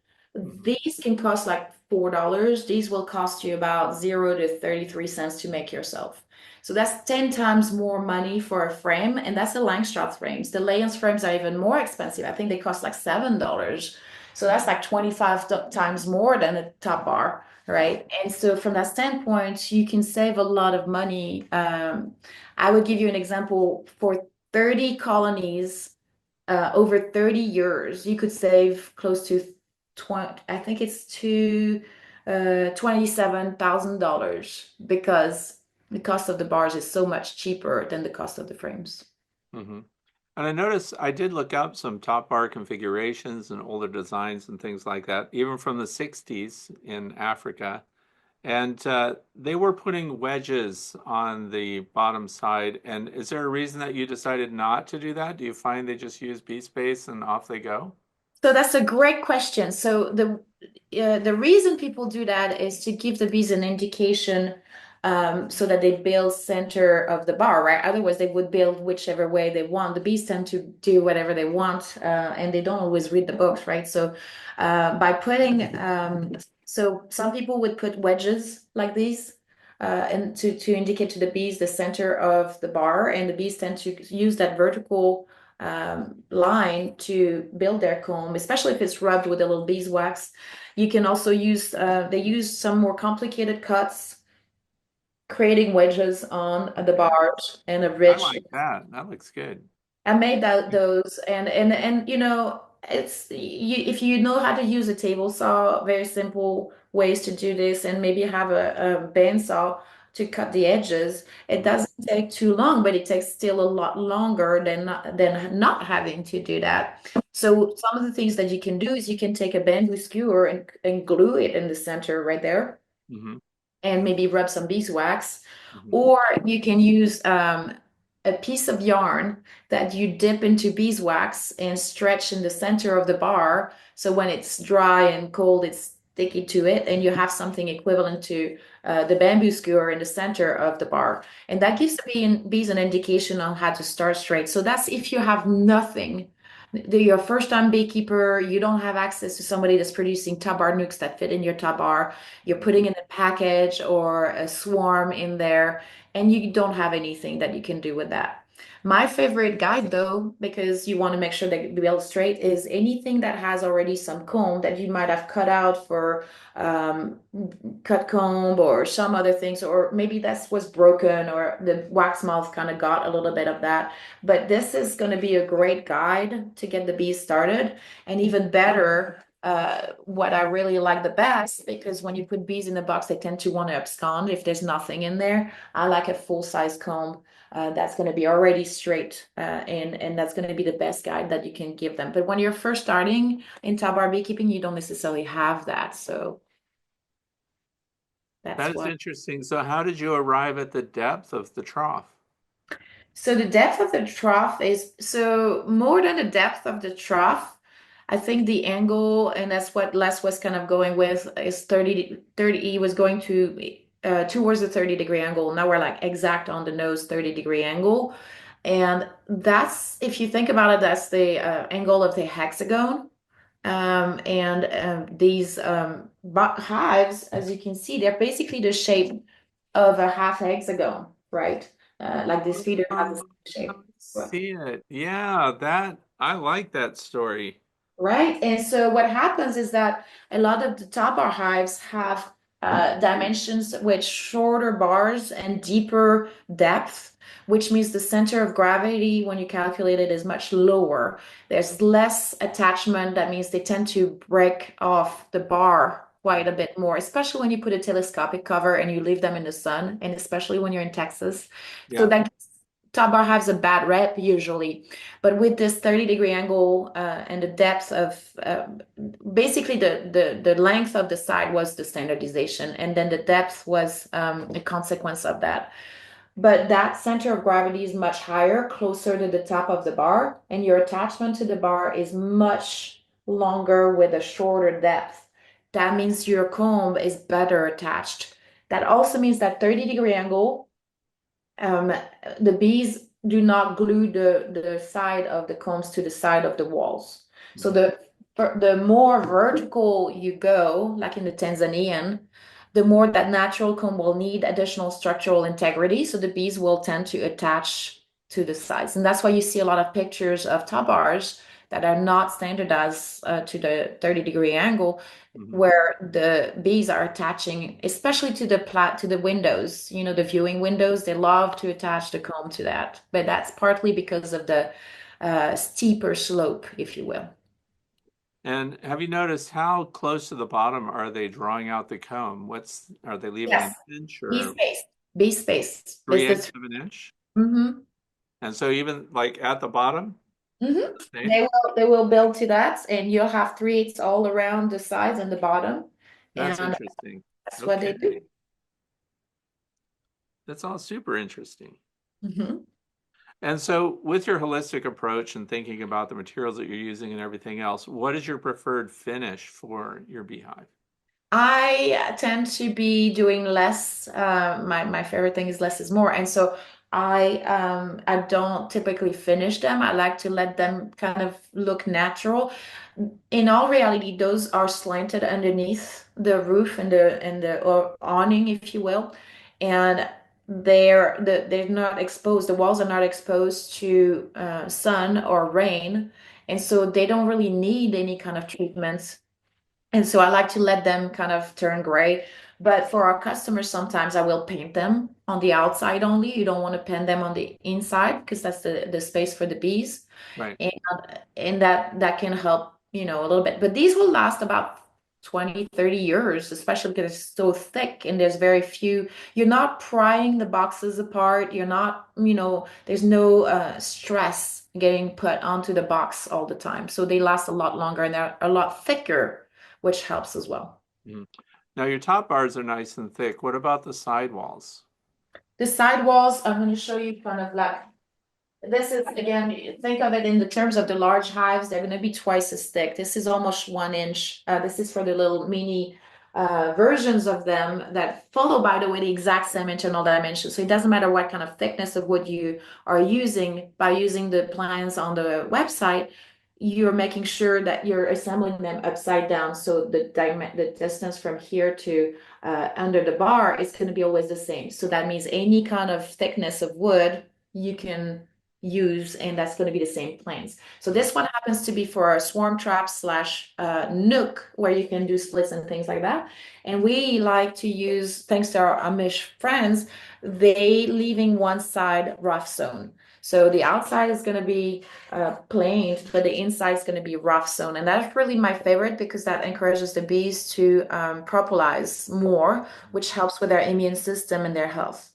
Speaker 2: these can cost like $4. These will cost you about 0 to 33 cents to make yourself. So that's 10 times more money for a frame, and that's the Langstroth frames. The Layens frames are even more expensive. I think they cost like $7. So that's like 25 times more than a top bar, right? And so from that standpoint, you can save a lot of money. I would give you an example for 30 colonies over 30 years, you could save close to I think it's to $27,000 because the cost of the bars is so much cheaper than the cost of the frames.
Speaker 1: Hmm. And I noticed I did look up some top bar configurations and older designs and things like that, even from the 60s in Africa. And they were putting wedges on the bottom side. And is there a reason that you decided not to do that? Do you find they just use bee space and off they go?
Speaker 2: So that's a great question. So the reason people do that is to give the bees an indication, so that they build center of the bar, right? Otherwise, they would build whichever way they want. The bees tend to do whatever they want, and they don't always read the books, right? So by putting, so some people would put wedges like these. And to indicate to the bees the center of the bar, and the bees tend to use that vertical line to build their comb, especially if it's rubbed with a little beeswax. You can also use, they use some more complicated cuts, creating wedges on the bars and a
Speaker 1: I
Speaker 2: rich.
Speaker 1: like that. That looks good.
Speaker 2: I made those, and it's if you know how to use a table saw, very simple ways to do this, and maybe have a bandsaw to cut the edges. It
Speaker 1: Mhm.
Speaker 2: doesn't take too long, but it takes still a lot longer than not having to do that. So some of the things that you can do is you can take a bamboo skewer and glue it in the center right there,
Speaker 1: Mhm.
Speaker 2: and maybe rub some beeswax.
Speaker 1: Mhm.
Speaker 2: Or you can use a piece of yarn that you dip into beeswax and stretch in the center of the bar. So when it's dry and cold, it's sticky to it, and you have something equivalent to the bamboo skewer in the center of the bar. And that gives the bees an indication on how to start straight. So that's if you have nothing. You're a first-time beekeeper, you don't have access to somebody that's producing tabar nukes that fit in your tabar. You're putting in a package or a swarm in there, and you don't have anything that you can do with that. My favorite guide, though, because you want to make sure that you build straight, is anything that has already some comb that you might have cut out for um, cut comb or some other things, or maybe that's was broken or the wax mouth kind of got a little bit of that. But this is going to be a great guide to get the bees started, and even better, what I really like the best, because when you put bees in the box, they tend to want to abscond if there's nothing in there. I like a full size comb that's going to be already straight, and that's going to be the best guide that you can give them. But when you're first starting in tabar beekeeping, you don't necessarily have that. So
Speaker 1: That
Speaker 2: that's
Speaker 1: is
Speaker 2: why.
Speaker 1: interesting. So how did you arrive at the depth of the trough?
Speaker 2: So the depth of the trough is so more than the depth of the trough. I think the angle, and that's what Les was kind of going with, is 30. He was going to towards the 30-degree angle. Now we're like exact on the nose 30-degree angle. And that's, if you think about it, that's the angle of the hexagon. And these hives, as you can see, they're basically the shape of a half hexagon, right? Like this feeder has the
Speaker 1: Oh,
Speaker 2: same
Speaker 1: I
Speaker 2: shape.
Speaker 1: see it. Yeah, that I like that story.
Speaker 2: Right. And so what happens is that a lot of the top bar hives have dimensions with shorter bars and deeper depth, which means the center of gravity, when you calculate it, is much lower. There's less attachment. That means they tend to break off the bar quite a bit more, especially when you put a telescopic cover and you leave them in the sun, and especially when you're in Texas. So
Speaker 1: Yeah.
Speaker 2: that top bar has a bad rep usually. But with this 30-degree angle, and the depth of basically the length of the side was the standardization, and then the depth was a consequence of that. But that center of gravity is much higher, closer to the top of the bar, and your attachment to the bar is much longer with a shorter depth. That means your comb is better attached. That also means that 30-degree angle, um, the bees do not glue the side of the combs to the side of the walls. So
Speaker 1: Mhm.
Speaker 2: the more vertical you go, like in the Tanzanian, the more that natural comb will need additional structural integrity. So the bees will tend to attach to the sides. And that's why you see a lot of pictures of top bars that are not standardized to the 30-degree angle,
Speaker 1: Mhm.
Speaker 2: where the bees are attaching, especially to the windows, the viewing windows. They love to attach the comb to that, but that's partly because of the steeper slope, if you will.
Speaker 1: And have you noticed how close to the bottom are they drawing out the comb? Are they leaving
Speaker 2: Yes,
Speaker 1: an inch
Speaker 2: bee
Speaker 1: or
Speaker 2: space. Bee space is
Speaker 1: 3/8
Speaker 2: the.
Speaker 1: of an inch?
Speaker 2: Mm-hmm.
Speaker 1: And so even like at the bottom,
Speaker 2: Mm-hmm.
Speaker 1: the same?
Speaker 2: They will build to that, and you'll have 3/8 all around the sides and the bottom,
Speaker 1: That's
Speaker 2: and
Speaker 1: interesting.
Speaker 2: that's what they do.
Speaker 1: Okay. That's all super interesting.
Speaker 2: Mm-hmm.
Speaker 1: And so with your holistic approach and thinking about the materials that you're using and everything else, what is your preferred finish for your beehive?
Speaker 2: I tend to be doing less. My favorite thing is less is more, and so I don't typically finish them. I like to let them kind of look natural. In all reality, those are slanted underneath the roof and the or awning, if you will, and they're not exposed. The walls are not exposed to sun or rain, and so they don't really need any kind of treatments, and so I like to let them kind of turn gray. But for our customers, sometimes I will paint them on the outside only. You don't want to paint them on the inside because that's the space for the bees.
Speaker 1: Right.
Speaker 2: And that can help, a little bit. But these will last about 20, 30 years, especially because it's so thick and there's very few. You're not prying the boxes apart. You're not, there's no stress getting put onto the box all the time. So they last a lot longer and they're a lot thicker, which helps as well.
Speaker 1: Mhm. Now your top bars are nice and thick. What about the sidewalls?
Speaker 2: The sidewalls, I'm going to show you kind of like this is again, think of it in the terms of the large hives, they're going to be twice as thick. This is almost 1 inch. This is for the little mini versions of them that follow, by the way, the exact same internal dimensions. So it doesn't matter what kind of thickness of wood you are using. By using the plans on the website, you're making sure that you're assembling them upside down. So the distance from here to under the bar is going to be always the same. So that means any kind of thickness of wood you can use, and that's going to be the same planes. So this one happens to be for a swarm trap slash nook where you can do splits and things like that. And we like to use, thanks to our Amish friends, they leaving one side rough zone. So the outside is going to be planed, but the inside is going to be rough zone. And that's really my favorite because that encourages the bees to propolize more, which helps with their immune system and their health.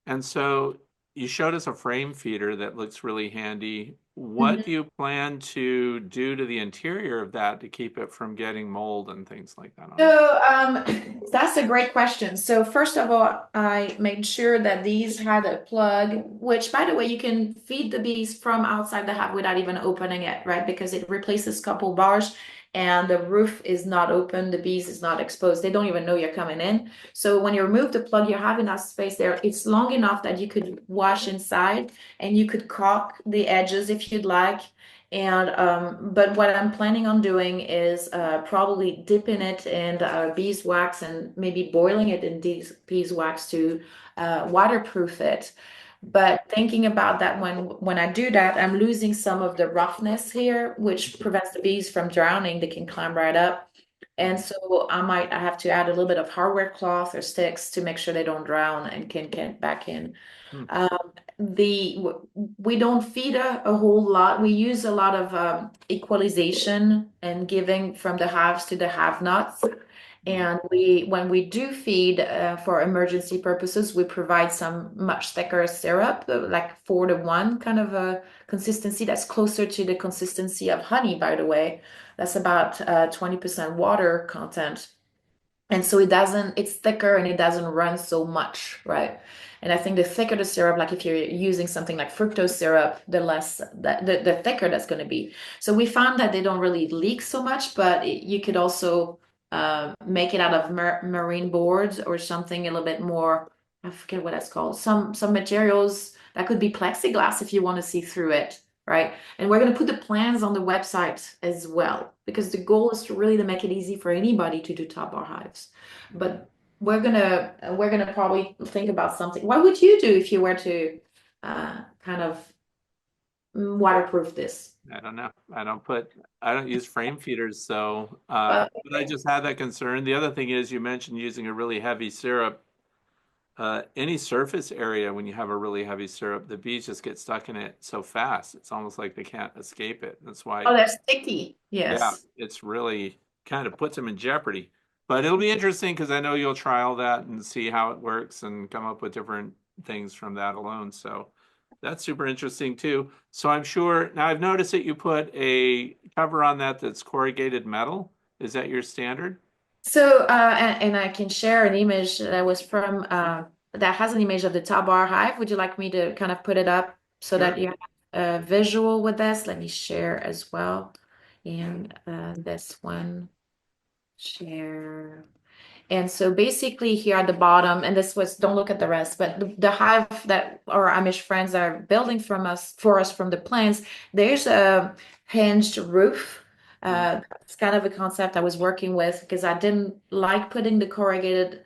Speaker 1: And so you showed us a frame feeder that looks really handy. What do
Speaker 2: Mhm.
Speaker 1: you plan to do to the interior of that to keep it from getting mold and things like that on it?
Speaker 2: So that's a great question. So first of all, I made sure that these had a plug, which by the way, you can feed the bees from outside the hive without even opening it, right? Because it replaces couple bars and the roof is not open, the bees is not exposed. They don't even know you're coming in. So when you remove the plug, you have enough space there. It's long enough that you could wash inside and you could caulk the edges if you'd like. And but what I'm planning on doing is probably dipping it in beeswax and maybe boiling it in beeswax to waterproof it. But thinking about that, when I do that, I'm losing some of the roughness here, which prevents the bees from drowning. They can climb right up. And so I have to add a little bit of hardware cloth or sticks to make sure they don't drown and can get back in.
Speaker 1: Hmm.
Speaker 2: Um, the we don't feed a whole lot. We use a lot of equalization and giving from the haves to the have-nots.
Speaker 1: Mhm.
Speaker 2: And when we do feed for emergency purposes, we provide some much thicker syrup, like 4-to-1 kind of a consistency that's closer to the consistency of honey, by the way. That's about 20% water content. And so it's thicker and it doesn't run so much, right? And I think the thicker the syrup, like if you're using something like fructose syrup, the less the thicker that's going to be. So we found that they don't really leak so much, but you could also make it out of marine boards or something a little bit more. I forget what that's called. Some materials that could be plexiglass if you want to see through it, right? And we're going to put the plans on the website as well, because the goal is to make it easy for anybody to do top bar hives. But we're gonna probably think about something. What would you do if you were to kind of waterproof this?
Speaker 1: I don't know. I don't use frame feeders, so
Speaker 2: Well,
Speaker 1: but I just had that concern. The other thing is you mentioned using a really heavy syrup. any surface area, when you have a really heavy syrup, the bees just get stuck in it so fast. It's almost like they can't escape it. That's
Speaker 2: Oh,
Speaker 1: why,
Speaker 2: they're sticky.
Speaker 1: yeah,
Speaker 2: Yes.
Speaker 1: it's really kind of puts them in jeopardy. But it'll be interesting because I know you'll try all that and see how it works and come up with different things from that alone. So that's super interesting too. So I'm sure now I've noticed that you put a cover on that that's corrugated metal. Is that your standard?
Speaker 2: So, and I can share an image that was from that has an image of the Top-Bar Hive. Would you like me to kind of put it up so that
Speaker 1: Sure.
Speaker 2: you have a visual with this? Let me share as well. And this one, share. And so basically here at the bottom, and this was, don't look at the rest, but the hive that our Amish friends are building for us from the plants, there's a hinged roof.
Speaker 1: Mm,
Speaker 2: It's kind of a concept I was working with because I didn't like putting the corrugated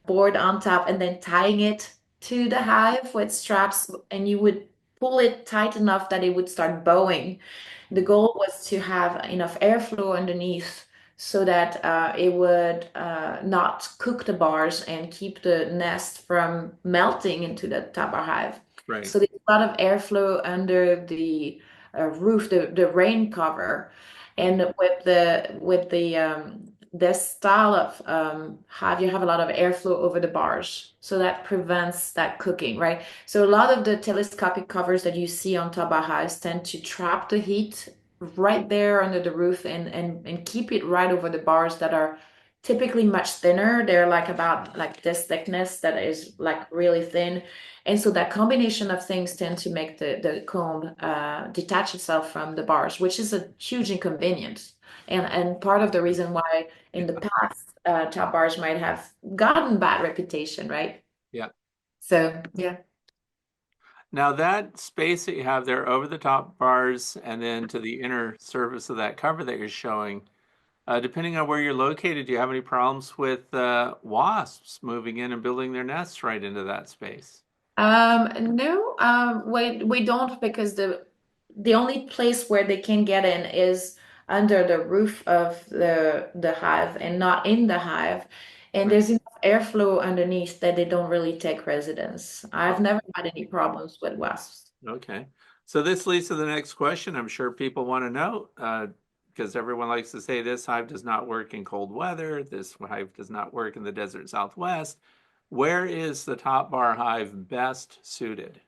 Speaker 2: board on top and then tying it to the hive with straps, and you would pull it tight enough that it would start bowing. The
Speaker 1: mm.
Speaker 2: goal was to have enough airflow underneath so that it would not cook the bars and keep the nest from melting into the Tabar hive.
Speaker 1: Right.
Speaker 2: So there's a lot of airflow under the roof, the rain cover,
Speaker 1: Mm,
Speaker 2: and with the this style of hive, you have a lot of airflow over the bars, so that prevents that cooking, right? So a lot of the telescopic covers that you see on Tabar hives tend to trap the heat right there under the roof and keep it right over the bars that are typically much thinner. They're like about like this thickness that is like really thin. And so that combination of things tend to make the comb detach itself from the bars, which is a huge inconvenience. And part of the reason why in the
Speaker 1: yeah.
Speaker 2: past top bars might have gotten bad reputation, right?
Speaker 1: Yeah.
Speaker 2: So yeah.
Speaker 1: Now that space that you have there over the top bars and then to the inner surface of that cover that you're showing, depending on where you're located, do you have any problems with wasps moving in and building their nests right into that space?
Speaker 2: No, we don't because the only place where they can get in is under the roof of the hive and not in the hive. And
Speaker 1: Right.
Speaker 2: there's enough airflow underneath that they don't really take residence. I've
Speaker 1: Oh,
Speaker 2: never had any problems with wasps.
Speaker 1: okay. So this leads to the next question. I'm sure people want to know, because everyone likes to say this hive does not work in cold weather. This hive does not work in the desert Southwest. Where is the top bar hive best suited?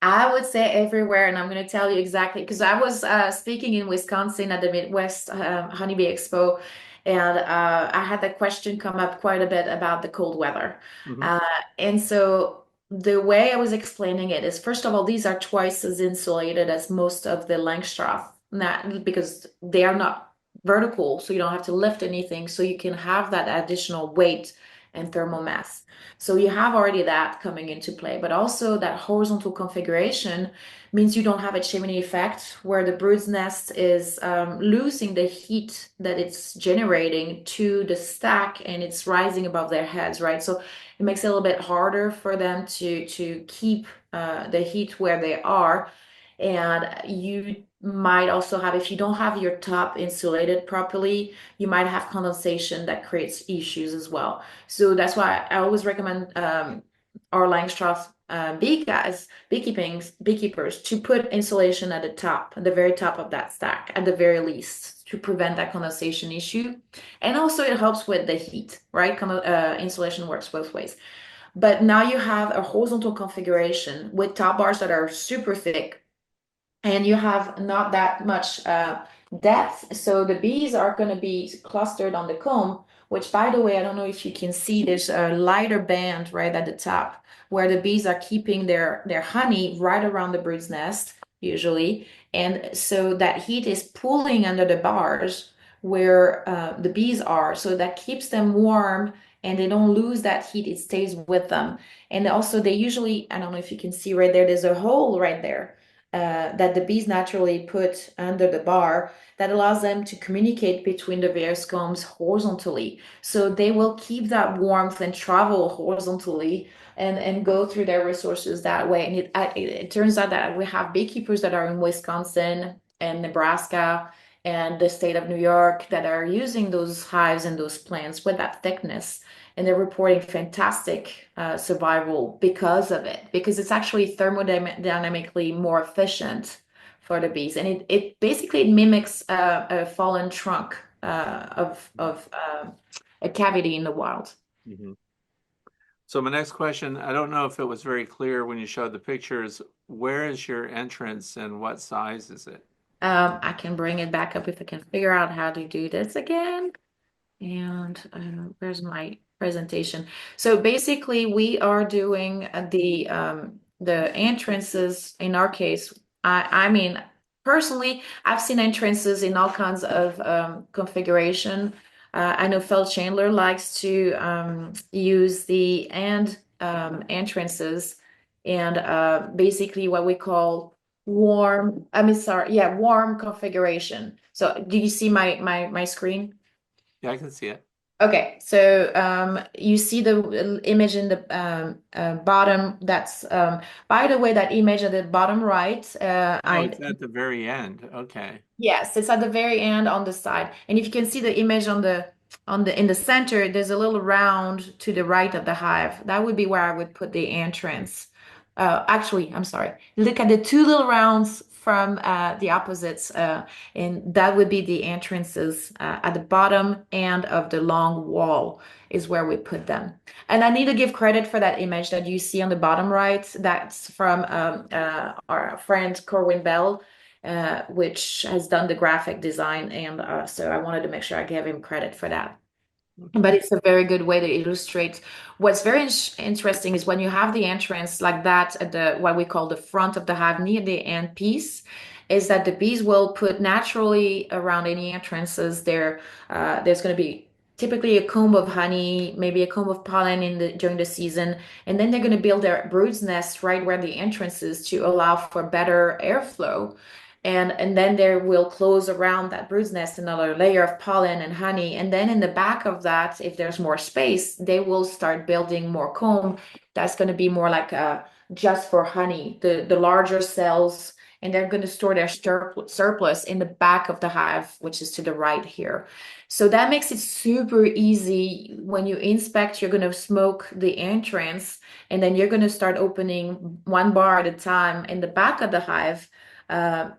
Speaker 2: I would say everywhere, and I'm going to tell you exactly because I was speaking in Wisconsin at the Midwest Honeybee Expo, and I had that question come up quite a bit about the cold weather.
Speaker 1: Hmm.
Speaker 2: Uh, and so the way I was explaining it is, first of all, these are twice as insulated as most of the Langstroth, not because they are not vertical, so you don't have to lift anything, so you can have that additional weight and thermal mass. So you have already that coming into play, but also that horizontal configuration means you don't have a chimney effect where the brood's nest is losing the heat that it's generating to the stack and it's rising above their heads, right? So it makes it a little bit harder for them to keep the heat where they are. And you might also have, if you don't have your top insulated properly, you might have condensation that creates issues as well. So that's why I always recommend our Langstroth bee guys, beekeepers, to put insulation at the top, at the very top of that stack, at the very least, to prevent that condensation issue. And also it helps with the heat, right? Insulation works both ways. But now you have a horizontal configuration with top bars that are super thick and you have not that much depth. So the bees are going to be clustered on the comb, which, by the way, I don't know if you can see, there's a lighter band right at the top where the bees are keeping their honey right around the bird's nest, usually. And so that heat is pulling under the bars where the bees are. So that keeps them warm and they don't lose that heat. It stays with them. And also, they usually, I don't know if you can see right there, there's a hole right there that the bees naturally put under the bar that allows them to communicate between the various combs horizontally. So they will keep that warmth and travel horizontally and go through their resources that way. And it turns out that we have beekeepers that are in Wisconsin and Nebraska and the state of New York that are using those hives and those plants with that thickness. And they're reporting fantastic survival because of it, because it's actually thermodynamically more efficient for the bees. And it basically mimics a fallen trunk of a cavity in the wild.
Speaker 1: Hmm. So my next question, I don't know if it was very clear when you showed the pictures. Where is your entrance and what size is it?
Speaker 2: I can bring it back up if I can figure out how to do this again. And where's my presentation? So basically, we are doing the entrances. In our case, I mean, personally, I've seen entrances in all kinds of configuration. I know Phil Chandler likes to use the entrances and basically what we call warm. I mean, sorry, yeah, warm configuration. So, do you see my screen?
Speaker 1: Yeah, I can see it.
Speaker 2: Okay, so you see the image in the bottom. That's by the way, that image at the bottom right.
Speaker 1: Oh,
Speaker 2: I
Speaker 1: it's at the very end. Okay.
Speaker 2: Yes, it's at the very end on the side. And if you can see the image on the in the center, there's a little round to the right of the hive. That would be where I would put the entrance. Actually, I'm sorry. Look at the two little rounds from the opposites, and that would be the entrances at the bottom end of the long wall is where we put them. And I need to give credit for that image that you see on the bottom right. That's from our friend Corwin Bell, which has done the graphic design. And so I wanted to make sure I gave him credit for that. But it's a very good way to illustrate. What's very interesting is when you have the entrance like that at the what we call the front of the hive near the end piece, is that the bees will put naturally around any entrances there. There's going to be typically a comb of honey, maybe a comb of pollen in the during the season, and then they're going to build their brood's nest right where the entrance is to allow for better airflow. And then there will close around that brood's nest another layer of pollen and honey. And then in the back of that, if there's more space, they will start building more comb. That's going to be more like just for honey, the larger cells. And they're going to store their surplus in the back of the hive, which is to the right here. So that makes it super easy. When you inspect, you're going to smoke the entrance, and then you're going to start opening one bar at a time in the back of the hive,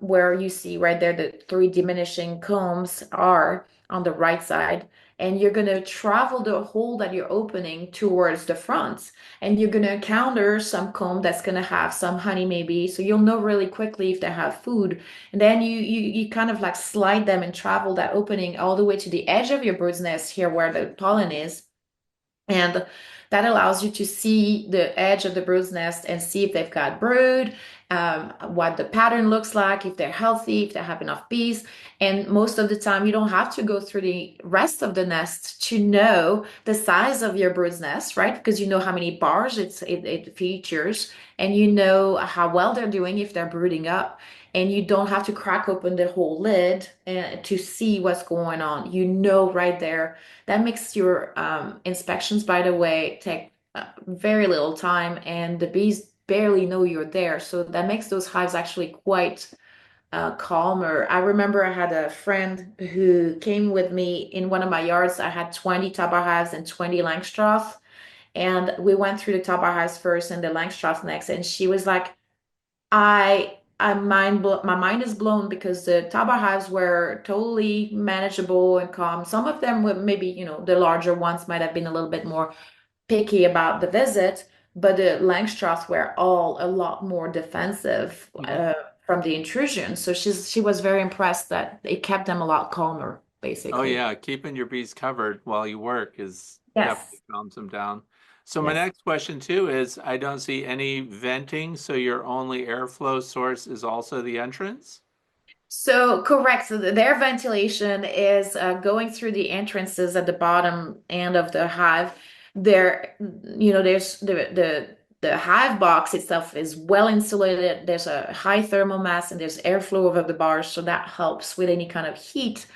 Speaker 2: where you see right there the three diminishing combs are on the right side. And you're going to travel the hole that you're opening towards the front. And you're going to encounter some comb that's going to have some honey, maybe. So you'll know really quickly if they have food. And then you kind of like slide them and travel that opening all the way to the edge of your bird's nest here where the pollen is. And that allows you to see the edge of the brood's nest and see if they've got brood, what the pattern looks like, if they're healthy, if they have enough bees. And most of the time, you don't have to go through the rest of the nest to know the size of your brood's nest, right? Because you know how many bars it features, and you know how well they're doing if they're brooding up. And you don't have to crack open the whole lid to see what's going on. You know right there. That makes your inspections, by the way, take very little time, and the bees barely know you're there. So that makes those hives actually quite calmer. I remember I had a friend who came with me in one of my yards. I had 20 Top-Bar hives and 20 Langstroth. And we went through the Top-Bar hives first and the Langstroth next. And she was like, my mind is blown because the Top-Bar hives were totally manageable and calm. Some of them were maybe, the larger ones might have been a little bit more picky about the visit, but the Langstroth were all a lot more defensive
Speaker 1: Mhm.
Speaker 2: from the intrusion. So she was very impressed that it kept them a lot calmer,
Speaker 1: Oh
Speaker 2: basically.
Speaker 1: yeah, keeping your bees covered while you work is definitely
Speaker 2: Yes.
Speaker 1: calms them down. So my
Speaker 2: Yes.
Speaker 1: next question too is I don't see any venting, so your only airflow source is also the entrance?
Speaker 2: So correct. So their ventilation is going through the entrances at the bottom end of the hive. There, there's the hive box itself is well insulated. There's a high thermal mass and there's airflow over the bars, so that helps with any kind of heat,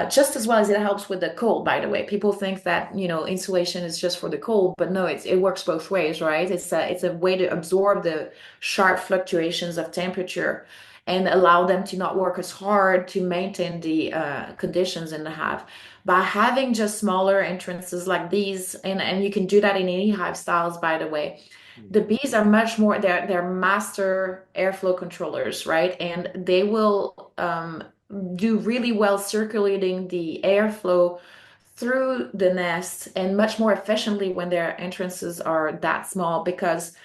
Speaker 2: just as well as it helps with the cold. By the way, people think that insulation is just for the cold, but no, it works both ways, right? It's a way to absorb the sharp fluctuations of temperature. and allow them to not work as hard to maintain the conditions in the hive. By having just smaller entrances like these, and you can do that in any hive styles, by the way, the bees are much more, they're master airflow controllers, right? And they will do really well circulating the airflow through the nest and much more efficiently when their entrances are that small because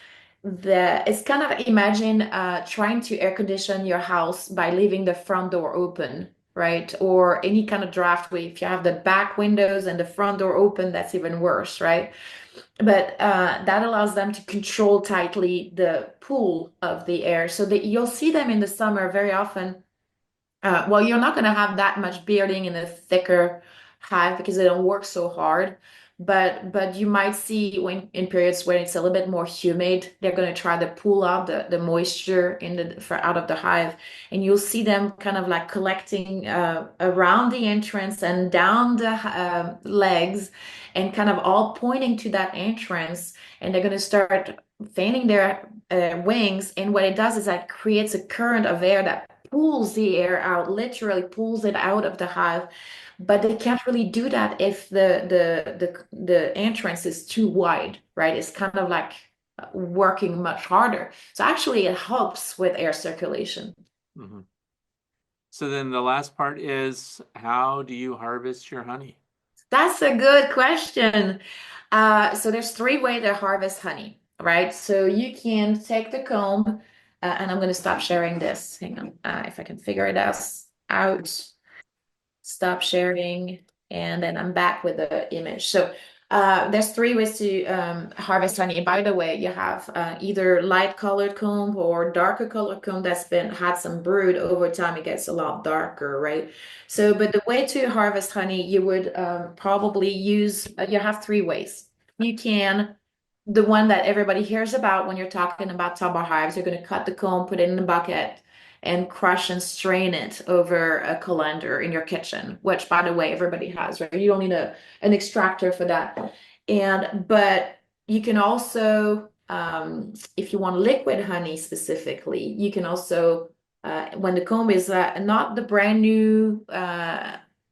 Speaker 2: it's kind of imagine trying to air condition your house by leaving the front door open, right? Or any kind of draft way. If you have the back windows and the front door open, that's even worse, right? But that allows them to control tightly the pool of the air. So that you'll see them in the summer very often well, you're not going to have that much bearding in a thicker hive because they don't work so hard. But you might see when in periods when it's a little bit more humid, they're going to try to pull out the moisture out of the hive, and you'll see them kind of like collecting around the entrance and down the legs, and kind of all pointing to that entrance, and they're going to start fanning their wings, and what it does is that creates a current of air that pulls the air out, literally pulls it out of the hive. But they can't really do that if the entrance is too wide, right? It's kind of like working much harder. So actually, it helps with air circulation.
Speaker 1: Mm-hmm. So then the last part is, how do you harvest your honey?
Speaker 2: That's a good question. So there's three ways to harvest honey, right? So you can take the comb, and I'm going to stop sharing this. Hang on, if I can figure it out. Stop sharing, and then I'm back with the image. So there's three ways to harvest honey. And by the way, you have either light colored comb or darker colored comb that's been had some brood over time. It gets a lot darker, right? So, but the way to harvest honey, you would probably use, you have three ways. You can, the one that everybody hears about when you're talking about top-bar hives, you're going to cut the comb, put it in a bucket, and crush and strain it over a colander in your kitchen, which by the way, everybody has, right? You don't need an extractor for that. But you can also, if you want liquid honey specifically, you can also, when the comb is not the brand new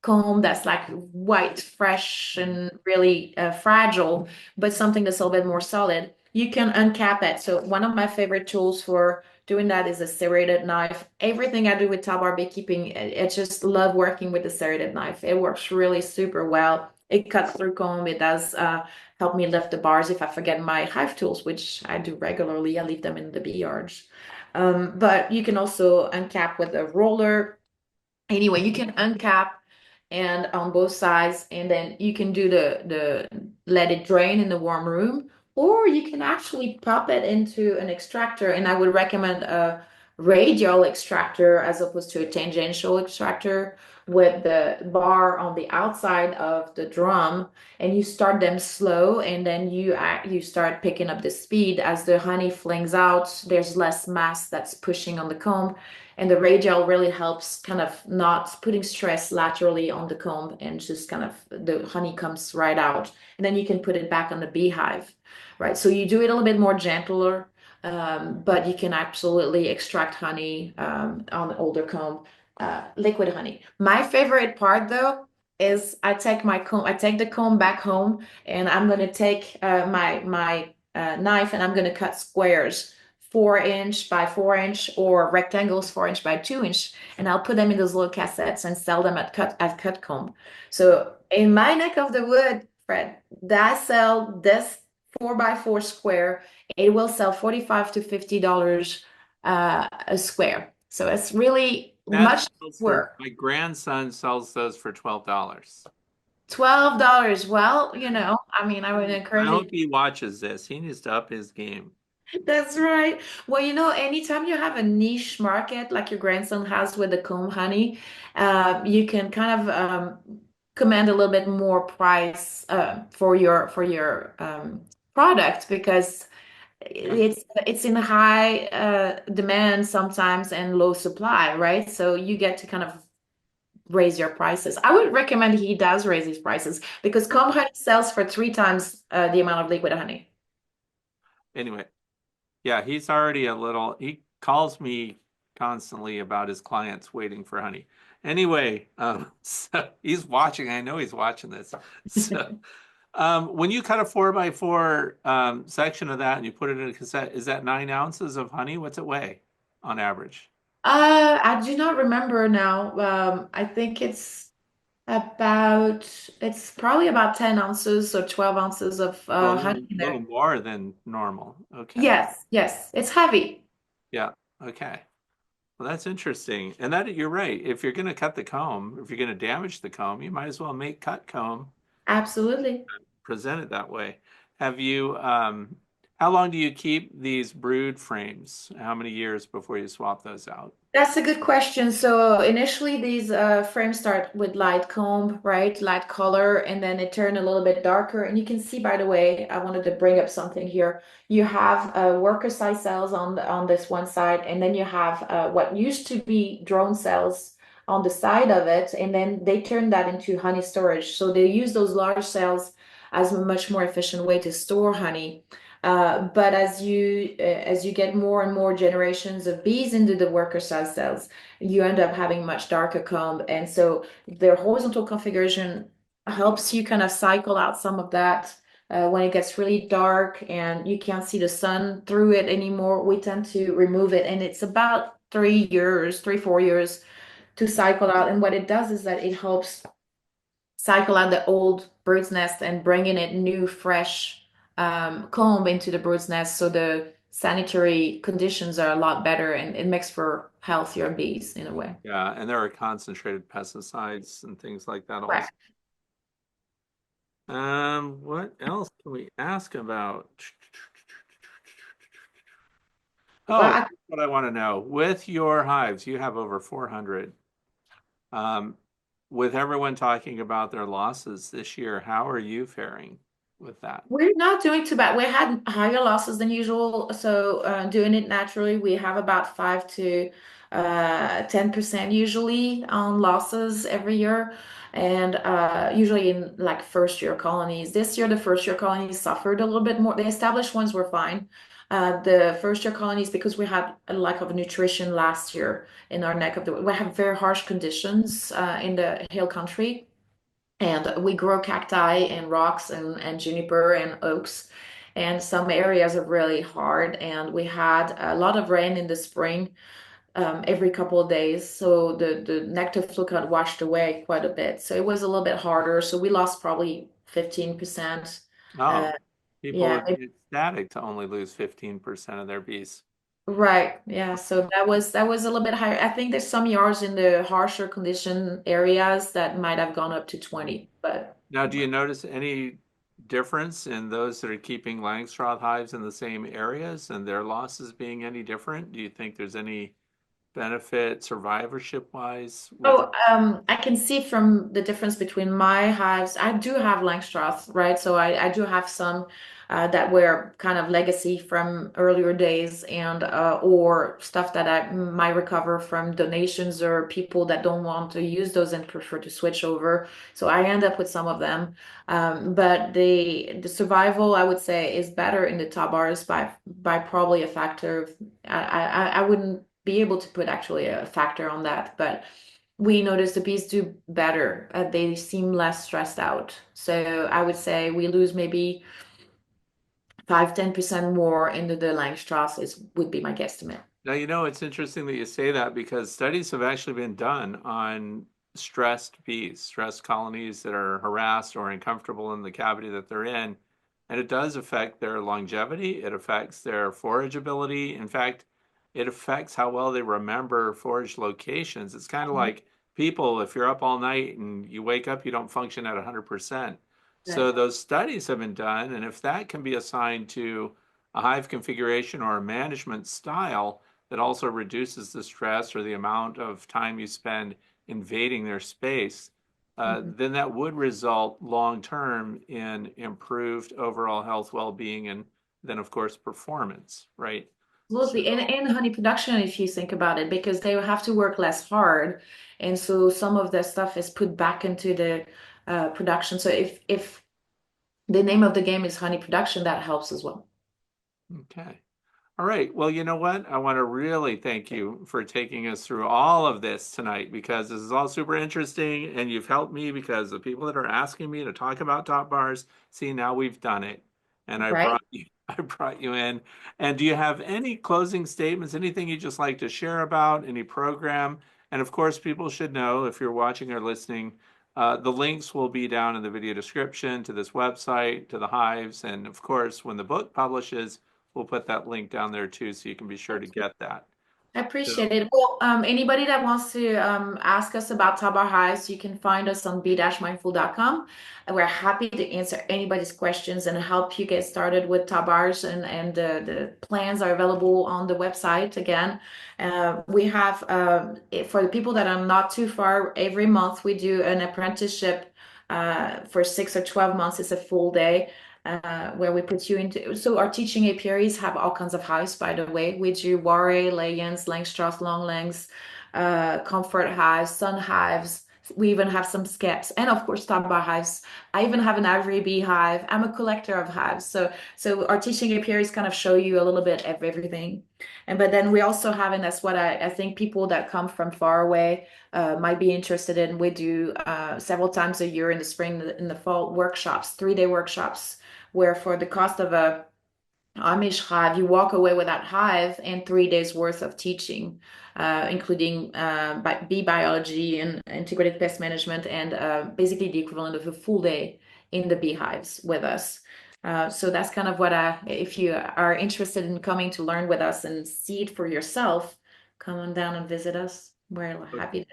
Speaker 2: comb that's like white, fresh, and really fragile, but something that's a little bit more solid, you can uncap it. So one of my favorite tools for doing that is a serrated knife. Everything I do with Top-Bar beekeeping, I just love working with the serrated knife. It works really super well. It cuts through comb. It does help me lift the bars if I forget my hive tools, which I do regularly. I leave them in the bee yards. But you can also uncap with a roller. Anyway, you can uncap and on both sides, and then you can do the let it drain in the warm room, or you can actually pop it into an extractor. And I would recommend a radial extractor as opposed to a tangential extractor with the bar on the outside of the drum, and you start them slow, and then you start picking up the speed as the honey flings out. There's less mass that's pushing on the comb, and the radial really helps kind of not putting stress laterally on the comb, and just kind of the honey comes right out. And then you can put it back on the beehive, right? So you do it a little bit more gentler, but you can absolutely extract honey on the older comb, liquid honey. My favorite part though is I take the comb back home, and I'm gonna take my knife, and I'm gonna cut squares 4 inch by 4 inch, or rectangles 4 inch by 2 inch, and I'll put them in those little cassettes and sell them at Cutcomb. So in my neck of the wood, Fred, that sell this 4 by 4 square, it will sell $45 to $50 a square. So it's really
Speaker 1: That
Speaker 2: much
Speaker 1: sells for,
Speaker 2: work.
Speaker 1: my grandson sells those for $12.
Speaker 2: $12. Well, I mean, I would
Speaker 1: I
Speaker 2: encourage you.
Speaker 1: hope he watches this. He needs to up his game.
Speaker 2: That's right. Well, anytime you have a niche market like your grandson has with the comb honey, you can kind of command a little bit more price for your product, because
Speaker 1: Yeah.
Speaker 2: it's in high demand sometimes and low supply, right? So you get to kind of raise your prices. I would recommend he does raise his prices, because comb honey sells for three times the amount of liquid honey.
Speaker 1: Anyway, yeah, he's already a little, he calls me constantly about his clients waiting for honey. Anyway, so he's watching. I know he's watching this. So, when you cut a 4x4 section of that and you put it in a cassette, is that 9 ounces of honey? What's it weigh on average?
Speaker 2: I do not remember now. I think it's probably about 10 ounces or 12 ounces of
Speaker 1: So a
Speaker 2: honey in
Speaker 1: little
Speaker 2: there.
Speaker 1: more than normal. Okay.
Speaker 2: Yes, yes, it's heavy.
Speaker 1: Yeah. Okay. Well, that's interesting. And that you're right. If you're going to cut the comb, if you're going to damage the comb, you might as well make cut comb,
Speaker 2: Absolutely.
Speaker 1: present it that way. Have you, how long do you keep these brood frames? How many years before you swap those out?
Speaker 2: That's a good question. So initially, these frames start with light comb, right? Light color, and then they turn a little bit darker. And you can see, by the way, I wanted to bring up something here. You have worker size cells on this one side, and then you have what used to be drone cells on the side of it, and then they turn that into honey storage. So they use those large cells as a much more efficient way to store honey. But as you get more and more generations of bees into the worker size cells, you end up having much darker comb. And so the horizontal configuration helps you kind of cycle out some of that when it gets really dark and you can't see the sun through it anymore. We tend to remove it, and it's about 3 years, 4 years to cycle out. And what it does is that it helps cycle out the old bird's nest and bringing it new, fresh comb into the bird's nest. So the sanitary conditions are a lot better and it makes for healthier bees in a way.
Speaker 1: Yeah, and there are concentrated pesticides and things like that also.
Speaker 2: Correct.
Speaker 1: What else can we ask about?
Speaker 2: Well,
Speaker 1: Oh, what I want to know. With your hives, you have over 400. Um, with everyone talking about their losses this year, how are you faring with that?
Speaker 2: we're not doing too bad. We had higher losses than usual, so doing it naturally, we have about 5 to 10% usually on losses every year, and usually in like first year colonies. This year, the first year colonies suffered a little bit more. The established ones were fine. The first year colonies, because we had a lack of nutrition last year in our neck of the, we have very harsh conditions in the hill country. And we grow cacti and rocks and juniper and oaks. And some areas are really hard. And we had a lot of rain in the spring every couple of days. So the nectar fluke got washed away quite a bit. So it was a little bit harder. So we lost probably 15%. Uh,
Speaker 1: Oh, people
Speaker 2: yeah,
Speaker 1: would be ecstatic to only lose 15% of their bees.
Speaker 2: right. Yeah. So that was a little bit higher. I think there's some yards in the harsher condition areas that might have gone up to 20, but
Speaker 1: Now, do you notice any difference in those that are keeping Langstroth hives in the same areas and their losses being any different? Do you think there's any benefit survivorship wise with?
Speaker 2: oh, I can see from the difference between my hives. I do have Langstroth, right? So I do have some that were kind of legacy from earlier days and or stuff that I might recover from donations or people that don't want to use those and prefer to switch over. So I end up with some of them. But the survival, I would say, is better in the top bars by probably a factor of I wouldn't be able to put actually a factor on that, but we notice the bees do better. They seem less stressed out. So I would say we lose maybe 5-10% more into the Langstroth is would be my guesstimate.
Speaker 1: Now, it's interesting that you say that because studies have actually been done on stressed bees, stressed colonies that are harassed or uncomfortable in the cavity that they're in. And it does affect their longevity. It affects their forage ability. In fact, it affects how well they remember forage locations. It's kind of like people, if you're up all night and you wake up, you don't function at 100%. So
Speaker 2: Right.
Speaker 1: those studies have been done. And if that can be assigned to a hive configuration or a management style, that also reduces the stress or the amount of time you spend invading their space,
Speaker 2: Mhm.
Speaker 1: then that would result long term in improved overall health, well being, and then, of course, performance, right? So,
Speaker 2: Absolutely. And honey production, if you think about it, because they will have to work less hard. And so some of the stuff is put back into the production. So if the name of the game is honey production, that helps as well.
Speaker 1: okay. All right. Well, you know what? I want to really thank you for taking us through all of this tonight because this is all super interesting and you've helped me because the people that are asking me to talk about top bars, see, now we've done it. And I
Speaker 2: Right.
Speaker 1: brought you I brought you in. And do you have any closing statements, anything you'd just like to share about, any program? And of course, people should know if you're watching or listening, the links will be down in the video description to this website, to the hives, and of course, when the book publishes, we'll put that link down there too, so you can be sure to get that.
Speaker 2: I appreciate
Speaker 1: So,
Speaker 2: it. Well, anybody that wants to ask us about Top-Bar Hives, you can find us on b-mindful.com. And we're happy to answer anybody's questions and help you get started with Top-Bars. And the plans are available on the website. Again, we have, for the people that are not too far, every month we do an apprenticeship for 6 or 12 months. It's a full day where we put you into. So our teaching apiaries have all kinds of hives, by the way. We do Ware, Layens, Langstroth, Longlangs, Comfort hives, Sun hives. We even have some skeps, and of course Top-Bar hives. I even have an Ivory Bee hive. I'm a collector of hives, so our teaching apiaries kind of show you a little bit of everything. And but then we also have, and that's what I think people that come from far away might be interested in. We do several times a year in the spring, in the fall, workshops, 3-day workshops where for the cost of a Amish hive, you walk away with that hive and 3 days worth of teaching, including bee biology and integrated pest management, and basically the equivalent of a full day in the beehives with us. So that's kind of what if you are interested in coming to learn with us and see it for yourself, come on down and visit us. We're happy to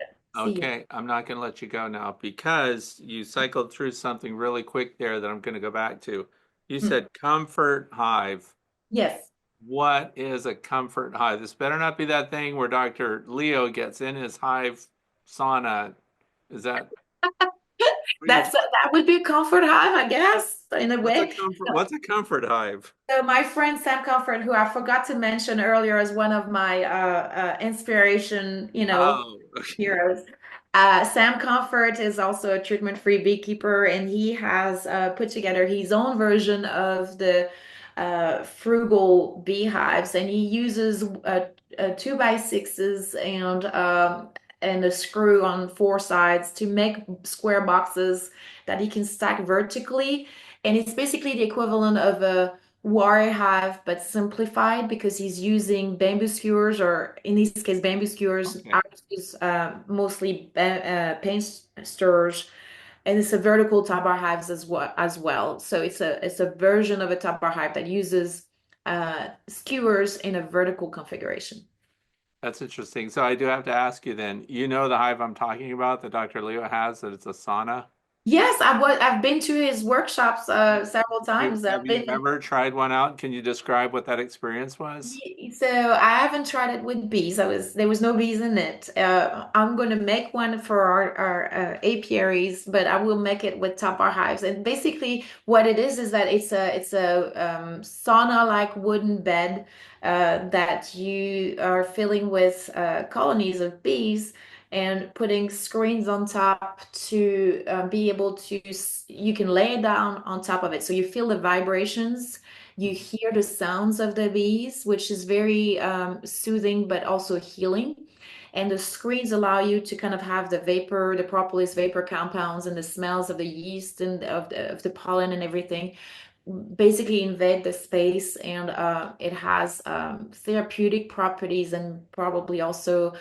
Speaker 2: see you.
Speaker 1: okay, I'm not going to let you go now because you cycled through something really quick there that I'm going to go back to. You
Speaker 2: Mm.
Speaker 1: said comfort hive.
Speaker 2: Yes.
Speaker 1: What is a comfort hive? This better not be that thing where Dr. Leo gets in his hive sauna. Is that what you,
Speaker 2: That would be a comfort hive, I guess, in a way.
Speaker 1: what's a comfort hive?
Speaker 2: So my friend Sam Comfort, who I forgot to mention earlier as one of my inspiration,
Speaker 1: Oh, okay.
Speaker 2: heroes. Sam Comfort is also a treatment-free beekeeper, and he has put together his own version of the frugal beehives, and he uses 2x6s and a screw on 4 sides to make square boxes that he can stack vertically, and it's basically the equivalent of a Ware hive, but simplified because he's using bamboo skewers, or in this case, bamboo skewers. I
Speaker 1: Okay.
Speaker 2: use mostly paint stirrers, and it's a vertical top-bar hives as well. So it's a version of a top-bar hive that uses skewers in a vertical configuration.
Speaker 1: That's interesting. So I do have to ask you then, you know the hive I'm talking about that Dr. Leo has, that it's a sauna?
Speaker 2: Yes, I've been to his workshops several times.
Speaker 1: Have
Speaker 2: I've
Speaker 1: you
Speaker 2: been.
Speaker 1: ever tried one out? Can you describe what that experience was?
Speaker 2: So I haven't tried it with bees. There was no bees in it. I'm going to make one for our apiaries, but I will make it with top-bar hives. And basically, what it is that it's a sauna-like wooden bed that you are filling with colonies of bees and putting screens on top to be able to. You can lay down on top of it, so you feel the vibrations, you hear the sounds of the bees, which is very soothing but also healing. And the screens allow you to kind of have the vapor, the propolis vapor compounds, and the smells of the yeast and of the pollen and everything basically invade the space. And it has therapeutic properties and probably also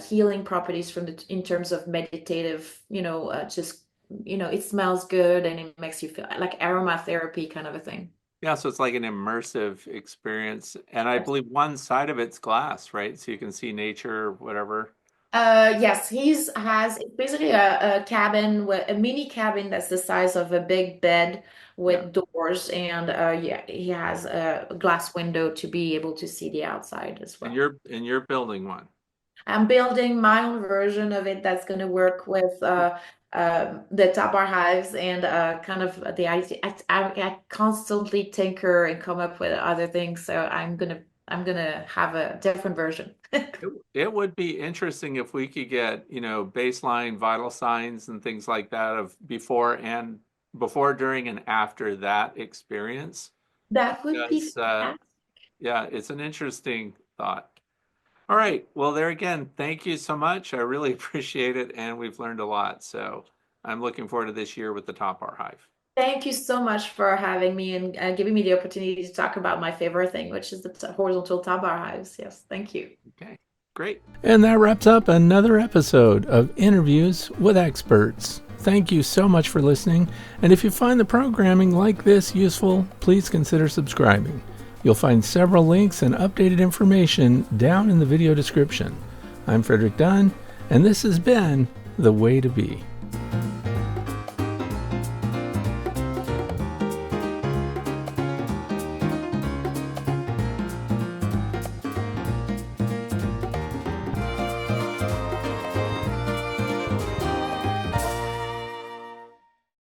Speaker 2: healing properties in terms of meditative, just, it smells good and it makes you feel like aromatherapy kind of a thing.
Speaker 1: Yeah, so it's like an immersive experience. And I believe one side of it's glass, right? So you can see nature, whatever.
Speaker 2: Yes, he's has it's basically a cabin with a mini cabin that's the size of a big bed
Speaker 1: Yeah.
Speaker 2: with doors, and yeah, he has a glass window to be able to see the outside as
Speaker 1: And
Speaker 2: well.
Speaker 1: you're building one.
Speaker 2: I'm building my own version of it that's going to work with the Tabar hives and kind of the idea. I constantly tinker and come up with other things, so I'm gonna have a different version.
Speaker 1: It would be interesting if we could get, baseline vital signs and things like that of before, during, and after that experience.
Speaker 2: That would be
Speaker 1: Because
Speaker 2: fantastic.
Speaker 1: Yeah, it's an interesting thought. All right. Well, there again, thank you so much. I really appreciate it, and we've learned a lot. So I'm looking forward to this year with the Top-Bar Hive.
Speaker 2: Thank you so much for having me and giving me the opportunity to talk about my favorite thing, which is the horizontal top-bar hives. Yes, thank you.
Speaker 1: Okay, great. And that wraps up another episode of Interviews with Experts. Thank you so much for listening. And if you find the programming like this useful, please consider subscribing. You'll find several links and updated information down in the video description. I'm Frederick Dunn, and this has been The Way to Bee.